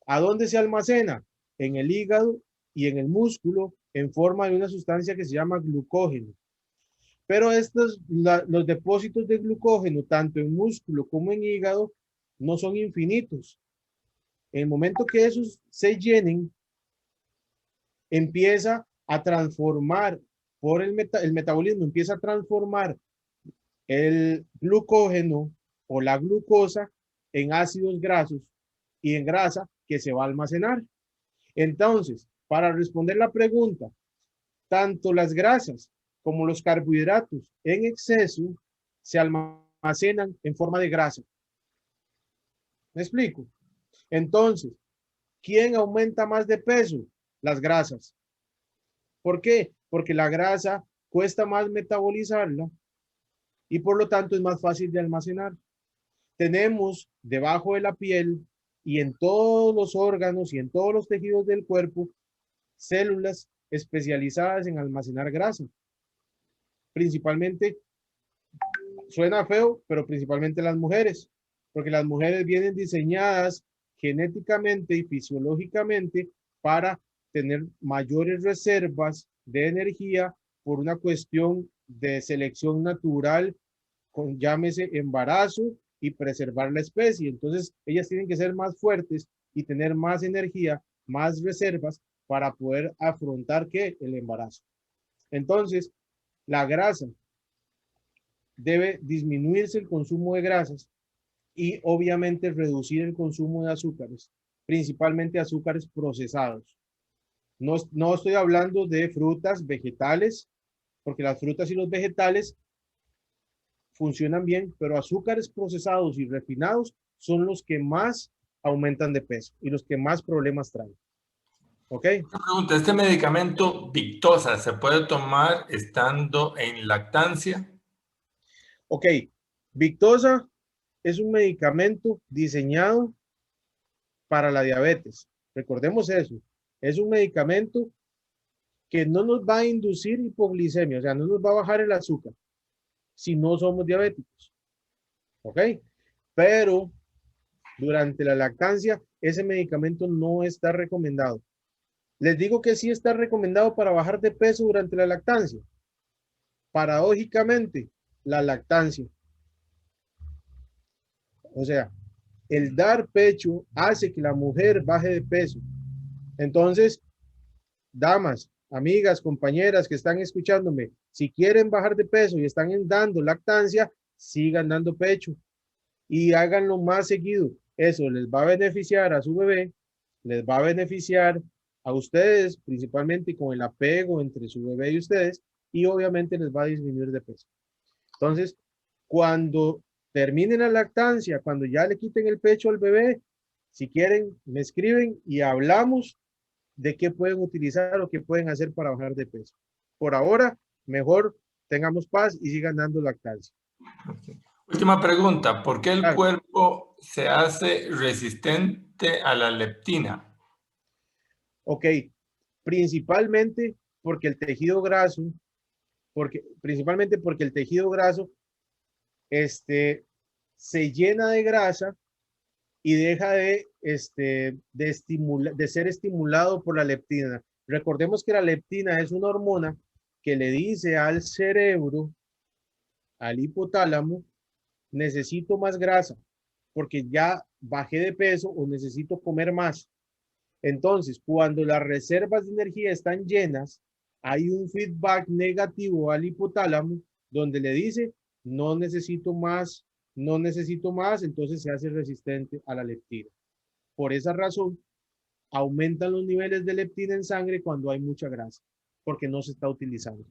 ¿A dónde se almacena? En el hígado y en el músculo en forma de una sustancia que se llama glucógeno. Pero los depósitos de glucógeno, tanto en músculo como en hígado, no son infinitos. En el momento que esos se llenen, empieza a transformar, el metabolismo empieza a transformar el glucógeno o la glucosa en ácidos grasos y en grasa que se va a almacenar. Entonces, para responder la pregunta, tanto las grasas como los carbohidratos en exceso se almacenan en forma de grasa. ¿Me explico? Entonces, ¿quién aumenta más de peso? Las grasas. ¿Por qué? Porque la grasa cuesta más metabolizarla y por lo tanto es más fácil de almacenar. Tenemos debajo de la piel y en todos los órganos y en todos los tejidos del cuerpo células especializadas en almacenar grasa. Principalmente, suena feo, pero principalmente las mujeres, porque las mujeres vienen diseñadas genéticamente y fisiológicamente para tener mayores reservas de energía por una cuestión de selección natural, con llámese embarazo y preservar la especie. Entonces, ellas tienen que ser más fuertes y tener más energía, más reservas para poder afrontar ¿qué? El embarazo. Entonces, la grasa debe disminuirse el consumo de grasas y obviamente reducir el consumo de azúcares, principalmente azúcares procesados. No estoy hablando de frutas, vegetales, porque las frutas y los vegetales funcionan bien, pero azúcares procesados y refinados son los que más aumentan de peso y los que más problemas traen. ¿Ok? Una pregunta, ¿este medicamento Victoza se puede tomar estando en lactancia? Ok, Victoza es un medicamento diseñado para la diabetes. Recordemos eso. Es un medicamento que no nos va a inducir hipoglicemia, o sea, no nos va a bajar el azúcar si no somos diabéticos. ¿Ok? Pero durante la lactancia, ese medicamento no está recomendado. Les digo que sí está recomendado para bajar de peso durante la lactancia. Paradójicamente, la lactancia. O sea, el dar pecho hace que la mujer baje de peso. Entonces, damas, amigas, compañeras que están escuchándome, si quieren bajar de peso y están dando lactancia, sigan dando pecho y háganlo más seguido. Eso les va a beneficiar a su bebé, les va a beneficiar a ustedes, principalmente con el apego entre su bebé y ustedes, y obviamente les va a disminuir de peso. Entonces, cuando terminen la lactancia, cuando ya le quiten el pecho al bebé, si quieren, me escriben y hablamos de qué pueden utilizar o qué pueden hacer para bajar de peso. Por ahora, mejor tengamos paz y sigan dando lactancia. Okay. Última pregunta, ¿por qué el Claro. cuerpo se hace resistente a la leptina? Ok, principalmente porque el tejido graso, principalmente porque el tejido graso se llena de grasa y deja de ser estimulado por la leptina. Recordemos que la leptina es una hormona que le dice al cerebro, al hipotálamo, necesito más grasa porque ya bajé de peso o necesito comer más. Entonces, cuando las reservas de energía están llenas, hay un feedback negativo al hipotálamo donde le dice, no necesito más, no necesito más, entonces se hace resistente a la leptina. Por esa razón, aumentan los niveles de leptina en sangre cuando hay mucha grasa, porque no se está utilizando.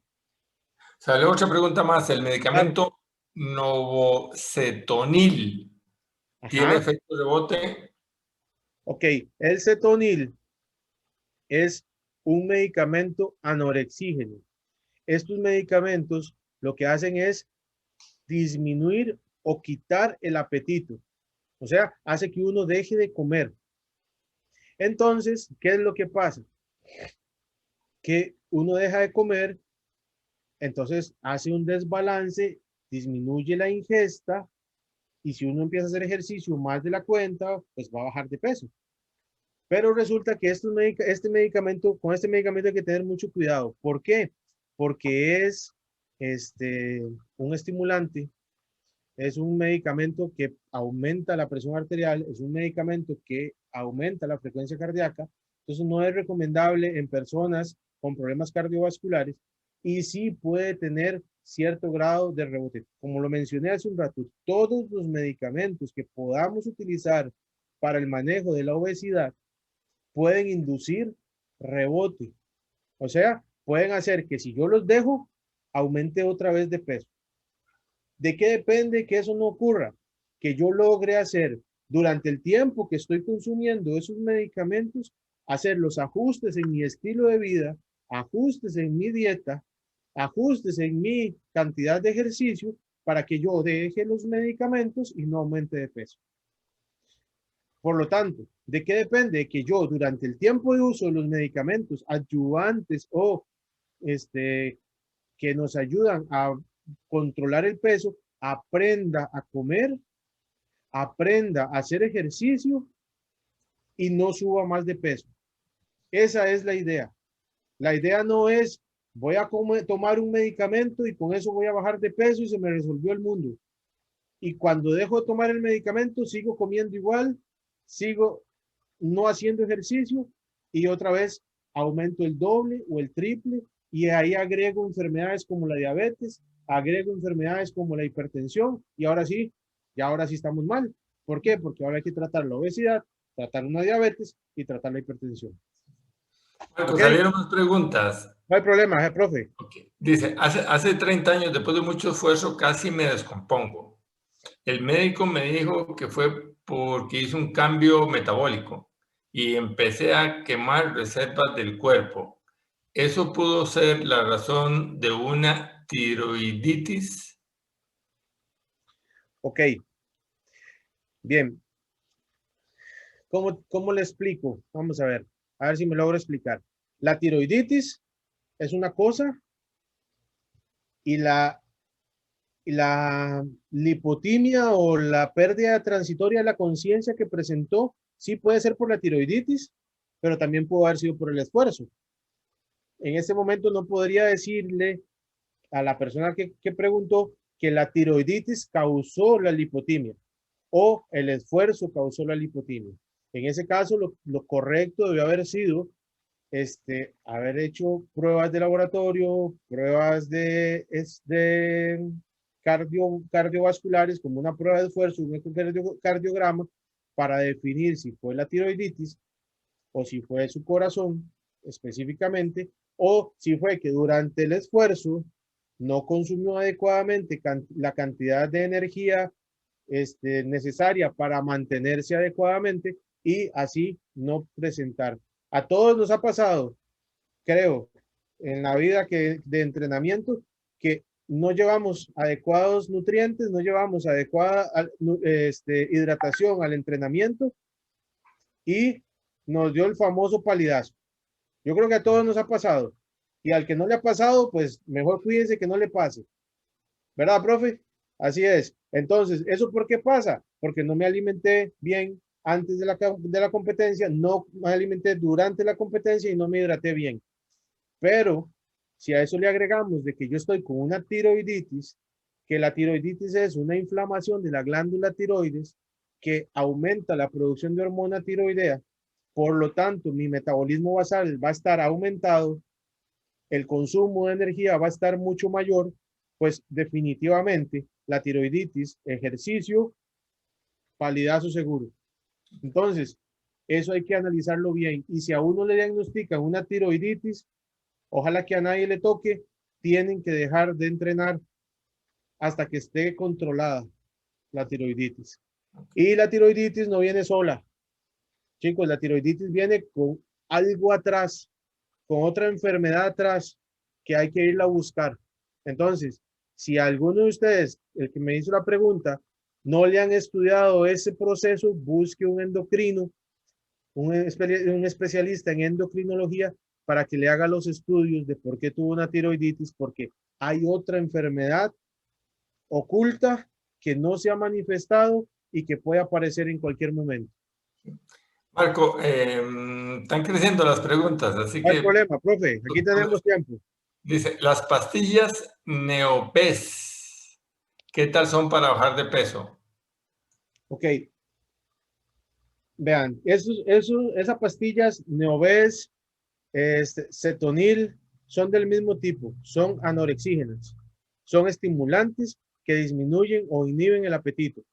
Sale otra pregunta más. ¿El Claro. medicamento Novocetonil tiene Ajá. efecto rebote? Ok. El cetonil es un medicamento anorexígeno. Estos medicamentos lo que hacen es disminuir o quitar el apetito. O sea, hace que uno deje de comer. Entonces, ¿qué es lo que pasa? Que uno deja de comer, entonces hace un desbalance, disminuye la ingesta y si uno empieza a hacer ejercicio más de la cuenta, pues va a bajar de peso. Pero resulta que con este medicamento hay que tener mucho cuidado. ¿Por qué? Porque es un estimulante, es un medicamento que aumenta la presión arterial, es un medicamento que aumenta la frecuencia cardíaca, entonces no es recomendable en personas con problemas cardiovasculares y sí puede tener cierto grado de rebote. Como lo mencioné hace un rato, todos los medicamentos que podamos utilizar para el manejo de la obesidad pueden inducir rebote. O sea, pueden hacer que si yo los dejo, aumente otra vez de peso. ¿De qué depende que eso no ocurra? Que yo logre hacer durante el tiempo que estoy consumiendo esos medicamentos, hacer los ajustes en mi estilo de vida, ajustes en mi dieta, ajustes en mi cantidad de ejercicio para que yo deje los medicamentos y no aumente de peso. Por lo tanto, ¿de qué depende? Que yo durante el tiempo de uso de los medicamentos adyuvantes o que nos ayudan a controlar el peso, aprenda a comer, aprenda a hacer ejercicio y no suba más de peso. Esa es la idea. La idea no es voy a tomar un medicamento y con eso voy a bajar de peso y se me resolvió el mundo. Y cuando dejo de tomar el medicamento, sigo comiendo igual, sigo no haciendo ejercicio y otra vez aumento el doble o el triple y ahí agrego enfermedades como la diabetes, agrego enfermedades como la hipertensión y ahora sí estamos mal. ¿Por qué? Porque ahora hay que tratar la obesidad, tratar una diabetes y tratar la hipertensión. Marco, ¿okay? Salieron más preguntas. No hay problema, profe. Okay. Dice, hace 30 años, después de mucho esfuerzo, casi me descompongo. El médico me dijo que fue porque hice un cambio metabólico y empecé a quemar reservas del cuerpo. ¿Eso pudo ser la razón de una tiroiditis? Ok. Bien. ¿Cómo le explico? Vamos a ver si me logro explicar. La tiroiditis es una cosa y la lipotimia o la pérdida transitoria de la conciencia que presentó, sí puede ser por la tiroiditis, pero también pudo haber sido por el esfuerzo. En este momento no podría decirle a la persona que preguntó que la tiroiditis causó la lipotimia o el esfuerzo causó la lipotimia. En ese caso, lo correcto debe haber sido haber hecho pruebas de laboratorio, pruebas de cardiovasculares, como una prueba de esfuerzo, un ecocardiograma, para definir si fue la tiroiditis o si fue su corazón específicamente, o si fue que durante el esfuerzo no consumió adecuadamente la cantidad de energía necesaria para mantenerse adecuadamente y así no presentar. A todos nos ha pasado, creo, en la vida de entrenamiento, que no llevamos adecuados nutrientes, no llevamos adecuada hidratación al entrenamiento y nos dio el famoso palidazo. Yo creo que a todos nos ha pasado. Y al que no le ha pasado, pues mejor cuídense que no le pase. ¿Verdad, profe? Así es. Entonces, ¿eso por qué pasa? Porque no me alimenté bien antes de la competencia, no me alimenté durante la competencia y no me hidraté bien. Pero si a eso le agregamos de que yo estoy con una tiroiditis, que la tiroiditis es una inflamación de la glándula tiroides que aumenta la producción de hormona tiroidea, por lo tanto mi metabolismo basal va a estar aumentado, el consumo de energía va a estar mucho mayor, pues definitivamente la tiroiditis, ejercicio, palidazo seguro. Entonces, eso hay que analizarlo bien. Y si a uno le diagnostican una tiroiditis, ojalá que a nadie le toque, tienen que dejar de entrenar hasta que esté controlada la tiroiditis. Y la tiroiditis no viene sola. Chicos, la tiroiditis viene con algo atrás, con otra enfermedad atrás que hay que irla a buscar. Entonces, si a alguno de ustedes, el que me hizo la pregunta, no le han estudiado ese proceso, busque un endocrino, un especialista en endocrinología para que le haga los estudios de por qué tuvo una tiroiditis, porque hay otra enfermedad oculta que no se ha manifestado y que puede aparecer en cualquier momento. Marco, están creciendo las preguntas, así que... No hay problema, profe, aquí tenemos tiempo. Dice, las pastillas Neopes, ¿qué tal son para bajar de peso? Ok, vean, esas pastillas Neoves, Cetonil, son del mismo tipo, son anorexígenas, son estimulantes que disminuyen o inhiben el apetito.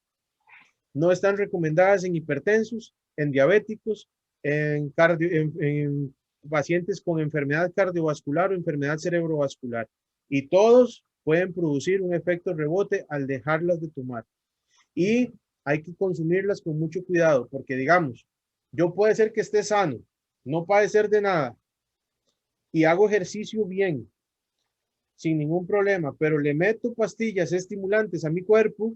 No están recomendadas en hipertensos, en diabéticos, en pacientes con enfermedad cardiovascular o enfermedad cerebrovascular. Y todos pueden producir un efecto rebote al dejarlas de tomar. Y hay que consumirlas con mucho cuidado, porque digamos, yo puede ser que esté sano, no padecer de nada, y hago ejercicio bien, sin ningún problema, pero le meto pastillas estimulantes a mi cuerpo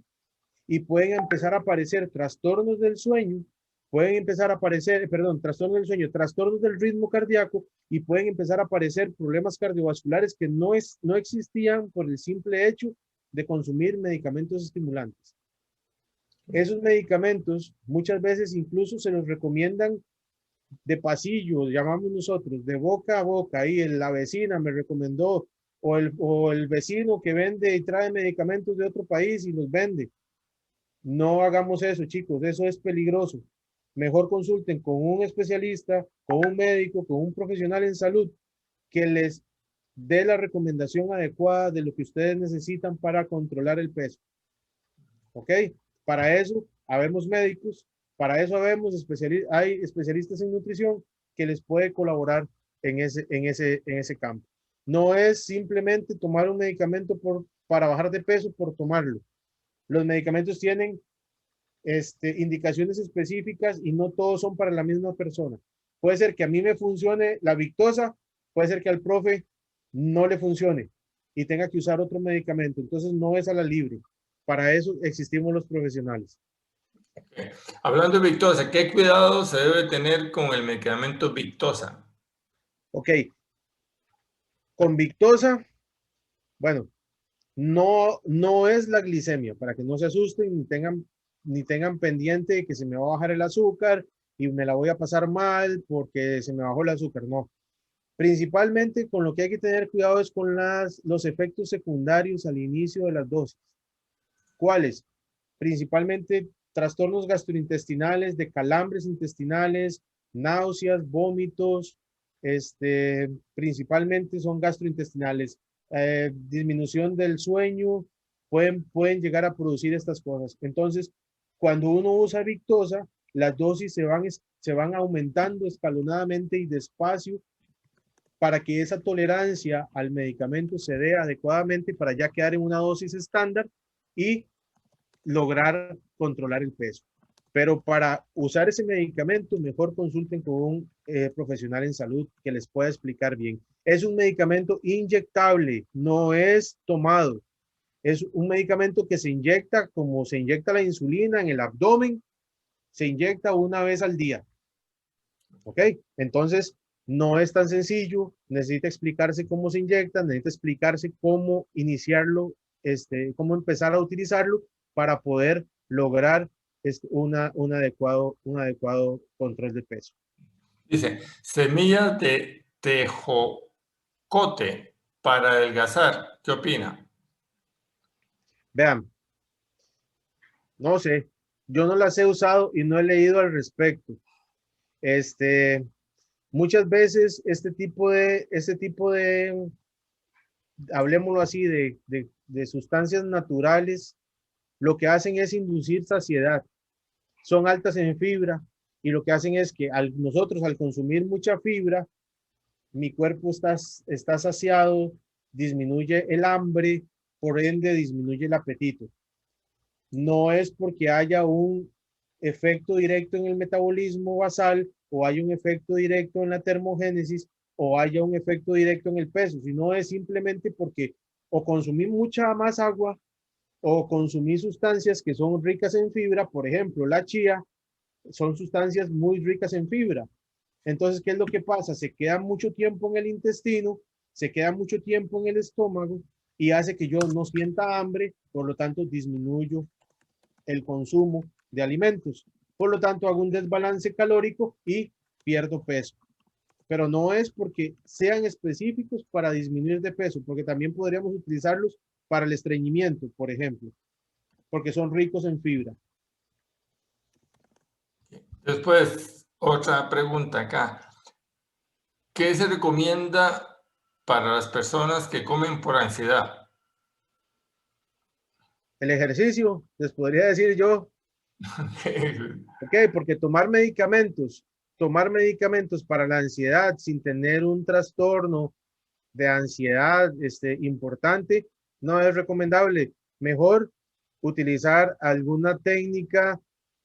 y pueden empezar a aparecer trastornos del sueño, pueden empezar a aparecer, perdón, trastornos del sueño, trastornos del ritmo cardíaco y pueden empezar a aparecer problemas cardiovasculares que no existían por el simple hecho de consumir medicamentos estimulantes. Esos medicamentos muchas veces incluso se los recomiendan de pasillo, llamamos nosotros, de boca a boca. Ahí la vecina me recomendó, o el vecino que vende y trae medicamentos de otro país y los vende. No hagamos eso, chicos, eso es peligroso. Mejor consulten con un especialista, con un médico, con un profesional en salud que les dé la recomendación adecuada de lo que ustedes necesitan para controlar el peso. ¿Ok? Para eso habemos médicos, para eso hay especialistas en nutrición que les puede colaborar en ese campo. No es simplemente tomar un medicamento para bajar de peso por tomarlo. Los medicamentos tienen indicaciones específicas y no todos son para la misma persona. Puede ser que a mí me funcione la Victoza, puede ser que al profe no le funcione y tenga que usar otro medicamento. Entonces no es a la libre. Para eso existimos los profesionales. Hablando de Victoza, ¿qué cuidado se debe tener con el medicamento Victoza? Ok, con Victoza, bueno, no es la glicemia, para que no se asusten ni tengan pendiente que se me va a bajar el azúcar y me la voy a pasar mal porque se me bajó el azúcar. No. Principalmente con lo que hay que tener cuidado es con los efectos secundarios al inicio de las dosis. ¿Cuáles? Principalmente trastornos gastrointestinales, de calambres intestinales, náuseas, vómitos, principalmente son gastrointestinales. Disminución del sueño, pueden llegar a producir estas cosas. Entonces, cuando uno usa Victoza, las dosis se van aumentando escalonadamente y despacio para que esa tolerancia al medicamento se dé adecuadamente para ya quedar en una dosis estándar y lograr controlar el peso. Pero para usar ese medicamento, mejor consulten con un profesional en salud que les pueda explicar bien. Es un medicamento inyectable, no es tomado. Es un medicamento que se inyecta como se inyecta la insulina en el abdomen, se inyecta una vez al día. ¿Ok? Entonces, no es tan sencillo, necesita explicarse cómo se inyecta, necesita explicarse cómo iniciarlo, cómo empezar a utilizarlo para poder lograr un adecuado control de peso. Dice, semillas de tejocote para adelgazar. ¿Qué opina? Vean, no sé, yo no las he usado y no he leído al respecto. Muchas veces este tipo de hablemoslo así, de sustancias naturales, lo que hacen es inducir saciedad. Son altas en fibra y lo que hacen es que nosotros al consumir mucha fibra, mi cuerpo está saciado, disminuye el hambre, por ende disminuye el apetito. No es porque haya un efecto directo en el metabolismo basal o haya un efecto directo en la termogénesis o haya un efecto directo en el peso, sino es simplemente porque o consumí mucha más agua o consumí sustancias que son ricas en fibra, por ejemplo, la chía, son sustancias muy ricas en fibra. Entonces, ¿qué es lo que pasa? Se queda mucho tiempo en el intestino, se queda mucho tiempo en el estómago y hace que yo no sienta hambre, por lo tanto disminuyo el consumo de alimentos. Por lo tanto, hago un desbalance calórico y pierdo peso. pero no es porque sean específicos para disminuir de peso, porque también podríamos utilizarlos para el estreñimiento, por ejemplo, porque son ricos en fibra. Después, otra pregunta acá. ¿Qué se recomienda para las personas que comen por ansiedad? El ejercicio, les podría decir yo, ok, porque tomar medicamentos para la ansiedad sin tener un trastorno de ansiedad importante, no es recomendable. Mejor utilizar alguna técnica.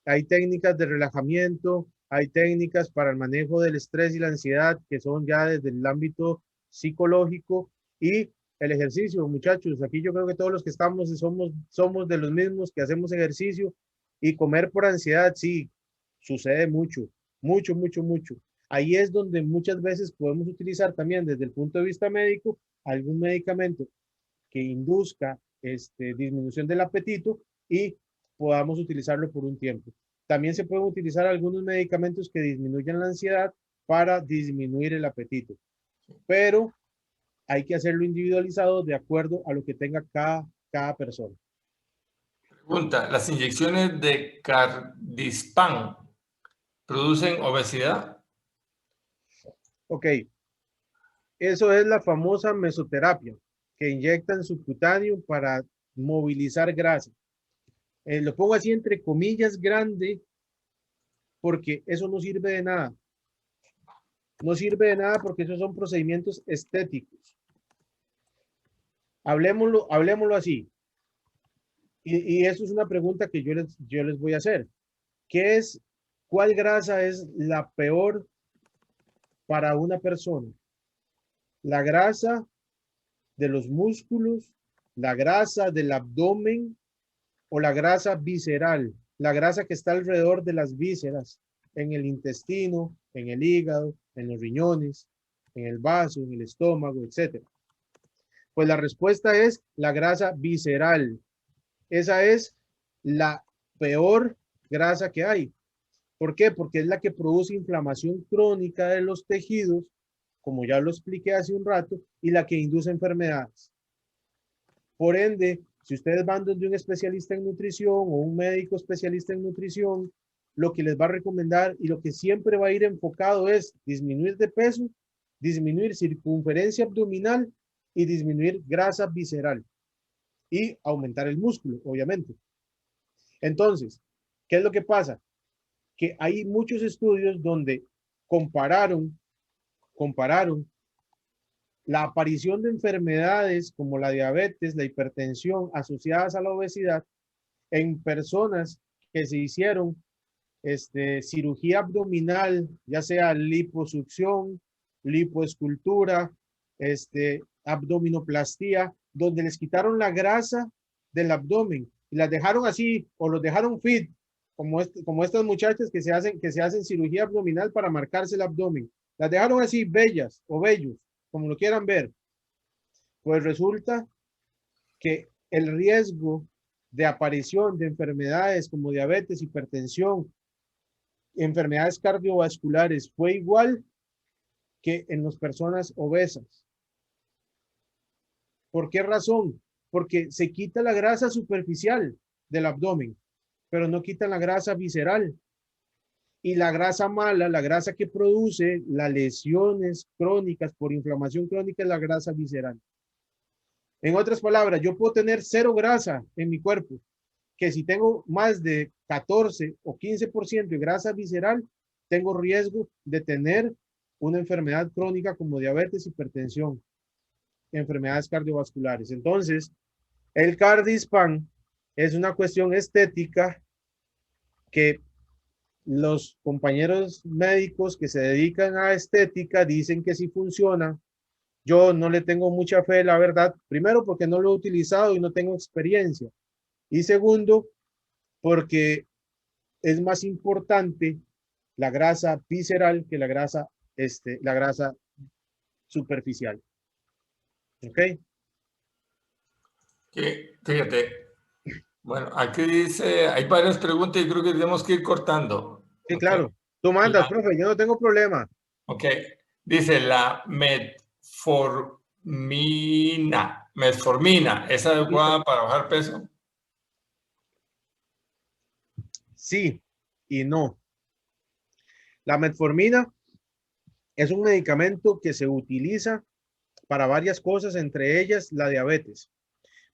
Hay técnicas de relajamiento, hay técnicas para el manejo del estrés y la ansiedad que son ya desde el ámbito psicológico, y el ejercicio, muchachos. Aquí yo creo que todos los que estamos somos de los mismos que hacemos ejercicio. Y comer por ansiedad, sí, sucede mucho, mucho, mucho, mucho. Ahí es donde muchas veces podemos utilizar también desde el punto de vista médico algún medicamento que induzca disminución del apetito y podamos utilizarlo por un tiempo. También se pueden utilizar algunos medicamentos que disminuyan la ansiedad para disminuir el apetito, pero hay que hacerlo individualizado de acuerdo a lo que tenga cada persona. Pregunta, ¿las inyecciones de Cardispan producen obesidad? Ok, eso es la famosa mesoterapia que inyectan subcutáneo para movilizar grasa. Lo pongo así entre comillas grande porque eso no sirve de nada. No sirve de nada porque esos son procedimientos estéticos. Hablemoslo así. Y eso es una pregunta que yo les voy a hacer. ¿Cuál grasa es la peor para una persona? ¿La grasa de los músculos, la grasa del abdomen o la grasa visceral? La grasa que está alrededor de las vísceras, en el intestino, en el hígado, en los riñones, en el vaso, en el estómago, etc. Pues la respuesta es la grasa visceral. Esa es la peor grasa que hay. ¿Por qué? Porque es la que produce inflamación crónica de los tejidos, como ya lo expliqué hace un rato, y la que induce enfermedades. Por ende, si ustedes van donde un especialista en nutrición o un médico especialista en nutrición, lo que les va a recomendar y lo que siempre va a ir enfocado es disminuir de peso, disminuir circunferencia abdominal y disminuir grasa visceral y aumentar el músculo, obviamente. Entonces, ¿qué es lo que pasa? Que hay muchos estudios donde compararon la aparición de enfermedades como la diabetes, la hipertensión asociadas a la obesidad en personas que se hicieron cirugía abdominal, ya sea liposucción, lipoescultura, abdominoplastía, donde les quitaron la grasa del abdomen y las dejaron así o los dejaron fit, como estas muchachas que se hacen cirugía abdominal para marcarse el abdomen. Las dejaron así bellas o bellos, como lo quieran ver. Pues resulta que el riesgo de aparición de enfermedades como diabetes, hipertensión, enfermedades cardiovasculares fue igual que en las personas obesas. ¿Por qué razón? Porque se quita la grasa superficial del abdomen, pero no quitan la grasa visceral. Y la grasa mala, la grasa que produce las lesiones crónicas por inflamación crónica, es la grasa visceral. En otras palabras, yo puedo tener cero grasa en mi cuerpo, que si tengo más de 14 o 15% de grasa visceral, tengo riesgo de tener una enfermedad crónica como diabetes, hipertensión, enfermedades cardiovasculares. Entonces, el Cardispan es una cuestión estética que los compañeros médicos que se dedican a estética dicen que sí funciona. Yo no le tengo mucha fe, la verdad. Primero, porque no lo he utilizado y no tengo experiencia. Y segundo, porque es más importante la grasa visceral que la grasa superficial. ¿Ok? Fíjate, bueno, aquí dice, hay varias preguntas y creo que tenemos que ir cortando. Sí, Okay. claro. Tú mandas, profe, yo no tengo problema. Ok. Dice la metformina. Metformina, ¿es adecuada para bajar peso? Sí y no. La metformina es un medicamento que se utiliza para varias cosas, entre ellas la diabetes,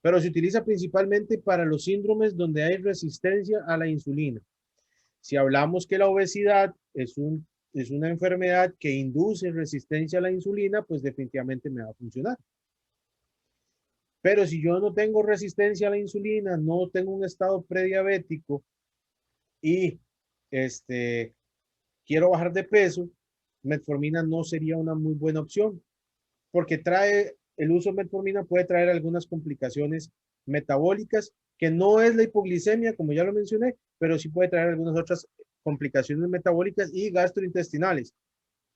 pero se utiliza principalmente para los síndromes donde hay resistencia a la insulina. Si hablamos que la obesidad es una enfermedad que induce resistencia a la insulina, pues definitivamente me va a funcionar. Pero si yo no tengo resistencia a la insulina, no tengo un estado prediabético y quiero bajar de peso, metformina no sería una muy buena opción porque el uso de metformina puede traer algunas complicaciones metabólicas que no es la hipoglicemia, como ya lo mencioné, pero sí puede traer algunas otras complicaciones metabólicas y gastrointestinales,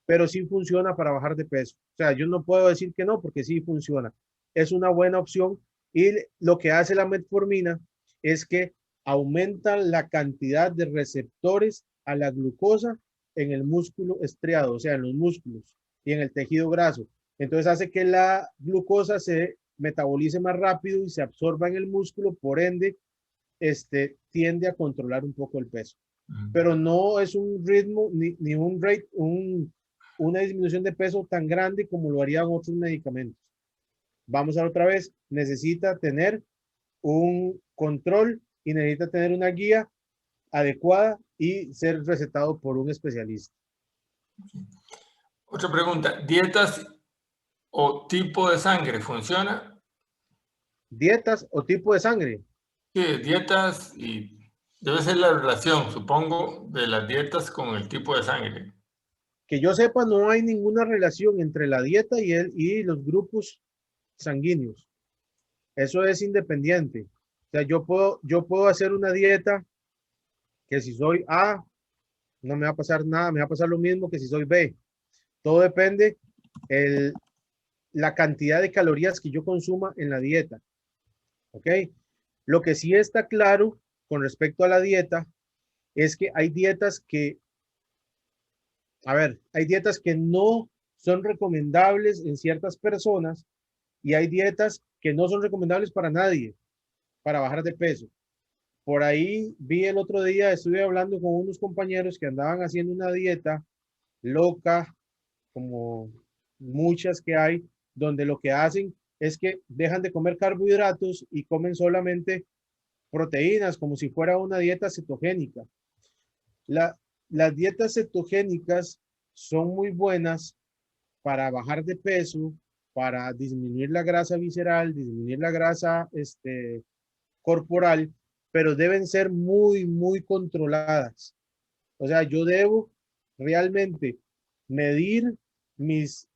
pero sí funciona para bajar de peso. O sea, yo no puedo decir que no, porque sí funciona. Es una buena opción y lo que hace la metformina es que aumenta la cantidad de receptores a la glucosa en el músculo estriado, o sea, en los músculos y en el tejido graso. Entonces hace que la glucosa se metabolice más rápido y se absorba en el músculo, por ende, tiende a controlar un poco el peso. Pero no es un ritmo ni un rate, una disminución de peso tan grande como lo harían otros medicamentos. Vamos a otra vez, necesita tener un control y necesita tener una guía adecuada y ser recetado por un especialista. Otra pregunta, ¿dietas o tipo de sangre funciona? ¿Dietas o tipo de sangre? Sí, dietas y debe ser la relación, supongo, de las dietas con el tipo de sangre. Que yo sepa, no hay ninguna relación entre la dieta y los grupos sanguíneos. Eso es independiente. O sea, yo puedo hacer una dieta que si soy A, no me va a pasar nada, me va a pasar lo mismo que si soy B. Todo depende la cantidad de calorías que yo consuma en la dieta. ¿Ok? Lo que sí está claro con respecto a la dieta es que hay dietas hay dietas que no son recomendables en ciertas personas y hay dietas que no son recomendables para nadie para bajar de peso. Por ahí vi el otro día, estuve hablando con unos compañeros que andaban haciendo una dieta loca, como muchas que hay, donde lo que hacen es que dejan de comer carbohidratos y comen solamente proteínas, como si fuera una dieta cetogénica. Las dietas cetogénicas son muy buenas para bajar de peso, para disminuir la grasa visceral, disminuir la grasa corporal, pero deben ser muy, muy controladas. O sea, yo debo realmente medir mis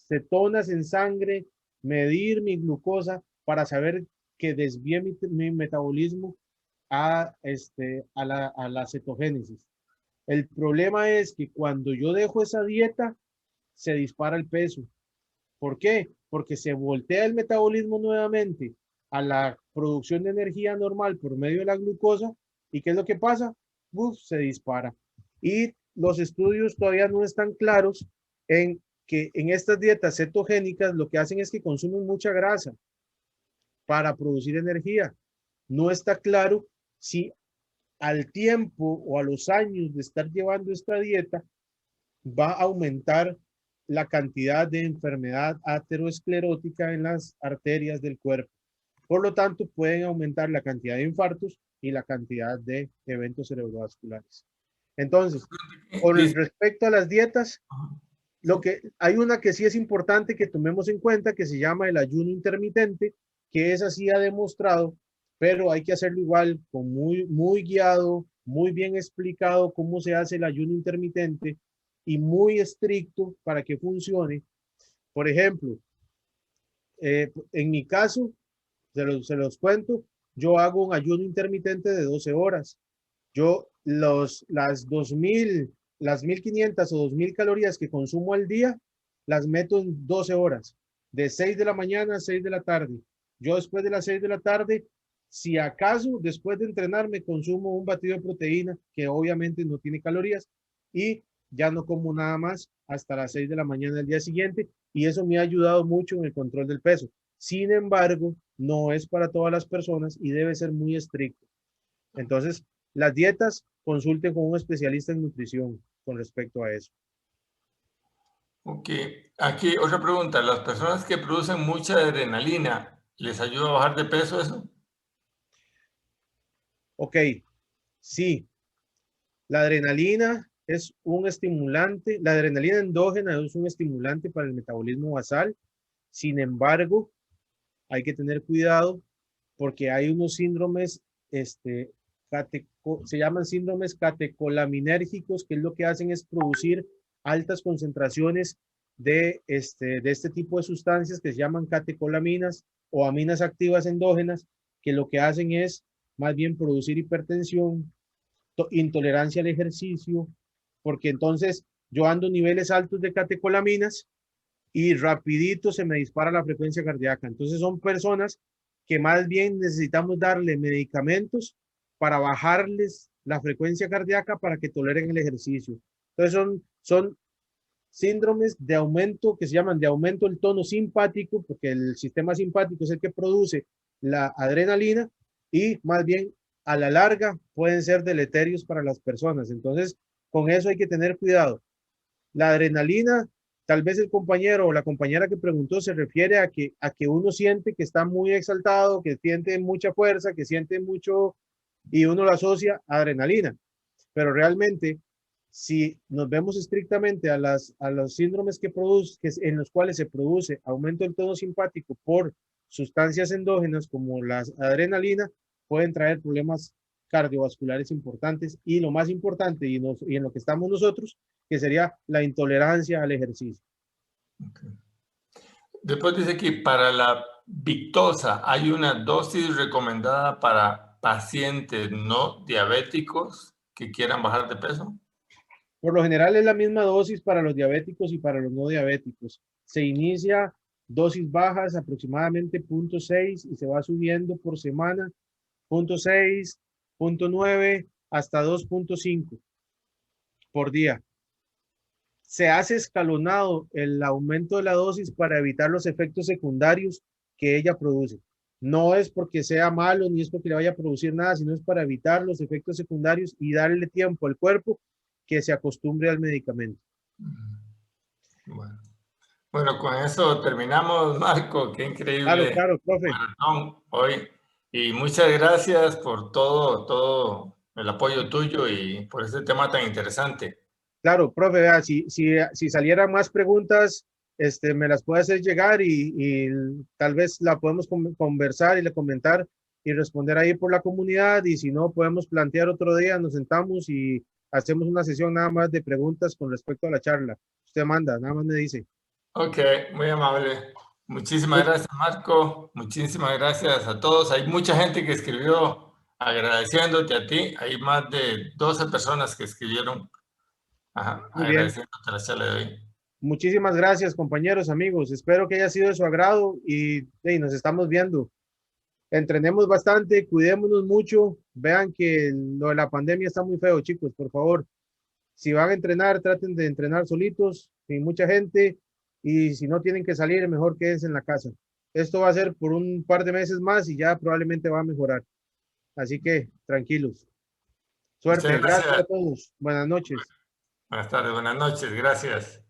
cetonas en sangre, medir mi glucosa para saber que desvíe mi metabolismo a la cetogénesis. El problema es que cuando yo dejo esa dieta, se dispara el peso. ¿Por qué? Porque se voltea el metabolismo nuevamente a la producción de energía normal por medio de la glucosa. ¿Y qué es lo que pasa? Uf, se dispara. Y los estudios todavía no están claros en que en estas dietas cetogénicas lo que hacen es que consumen mucha grasa para producir energía. No está claro si al tiempo o a los años de estar llevando esta dieta va a aumentar la cantidad de enfermedad aterosclerótica en las arterias del cuerpo. Por lo tanto, pueden aumentar la cantidad de infartos y la cantidad de eventos cerebrovasculares. Entonces, con respecto a las dietas, hay una que sí es importante que tomemos en cuenta que se llama el ayuno intermitente, que es así ha demostrado, pero hay que hacerlo igual, con muy guiado, muy bien explicado cómo se hace el ayuno intermitente y muy estricto para que funcione. Por ejemplo, en mi caso, se los cuento, yo hago un ayuno intermitente de 12 horas. Yo las 1500 o 2000 calorías que consumo al día, las meto en 12 horas, de 6 de la mañana a 6 de la tarde. Yo después de las 6 de la tarde, si acaso después de entrenar me consumo un batido de proteína que obviamente no tiene calorías y ya no como nada más hasta las 6 de la mañana del día siguiente y eso me ha ayudado mucho en el control del peso. Sin embargo, no es para todas las personas y debe ser muy estricto. Entonces, las dietas, consulten con un especialista en nutrición con respecto a eso. Ok, aquí otra pregunta. ¿Las personas que producen mucha adrenalina, les ayuda a bajar de peso eso? Ok, sí, la adrenalina es un estimulante, la adrenalina endógena es un estimulante para el metabolismo basal. Sin embargo, hay que tener cuidado porque hay unos síndromes, se llaman síndromes catecolaminérgicos, que es lo que hacen es producir altas concentraciones de este tipo de sustancias que se llaman catecolaminas o aminas activas endógenas, que lo que hacen es más bien producir hipertensión, intolerancia al ejercicio, porque entonces yo ando niveles altos de catecolaminas y rapidito se me dispara la frecuencia cardíaca. Entonces son personas que más bien necesitamos darle medicamentos para bajarles la frecuencia cardíaca para que toleren el ejercicio. Entonces son síndromes de aumento que se llaman de aumento del tono simpático, porque el sistema simpático es el que produce la adrenalina y más bien a la larga pueden ser deleterios para las personas. Entonces, con eso hay que tener cuidado. La adrenalina, tal vez el compañero o la compañera que preguntó se refiere a que uno siente que está muy exaltado, que siente mucha fuerza, que siente mucho y uno lo asocia a adrenalina. Pero realmente, si nos vemos estrictamente a los síndromes que produce, en los cuales se produce aumento del tono simpático por sustancias endógenas como la adrenalina, pueden traer problemas cardiovasculares importantes y lo más importante y en lo que estamos nosotros, que sería la intolerancia al ejercicio. Okay. Después dice aquí, para la Victoza, ¿hay una dosis recomendada para pacientes no diabéticos que quieran bajar de peso? Por lo general es la misma dosis para los diabéticos y para los no diabéticos. Se inicia dosis bajas, aproximadamente 0.6 y se va subiendo por semana, 0.6, 0.9 hasta 2.5 por día. Se hace escalonado el aumento de la dosis para evitar los efectos secundarios que ella produce. No es porque sea malo ni es porque le vaya a producir nada, sino es para evitar los efectos secundarios y darle tiempo al cuerpo que se acostumbre al medicamento. Bueno. Bueno, con eso terminamos, Marco. Qué Claro, increíble claro, profe. maratón hoy. Y muchas gracias por todo el apoyo tuyo y por este tema tan interesante. Claro, profe, vea, si salieran más preguntas, me las puede hacer llegar y tal vez la podemos conversar y le comentar y responder ahí por la comunidad y si no, podemos plantear otro día, nos sentamos y hacemos una sesión nada más de preguntas con respecto a la charla. Usted manda, nada más me dice. Ok, muy amable. Muchísimas Mu- gracias, Marco. Muchísimas gracias a todos. Hay mucha gente que escribió agradeciéndote a ti. Hay más de 12 personas que escribieron Muy bien. agradeciéndote la charla de hoy. Muchísimas gracias, compañeros, amigos. Espero que haya sido de su agrado y nos estamos viendo. Entrenemos bastante, cuidémonos mucho. Vean que lo de la pandemia está muy feo, chicos, por favor. Si van a entrenar, traten de entrenar solitos, sin mucha gente. Y si no tienen que salir, mejor quédense en la casa. Esto va a ser por un par de meses más y ya probablemente va a mejorar. Así que tranquilos. Muchas Suerte. Gracias gracias. a todos. Buenas noches. Buenas tardes, buenas noches. Gracias.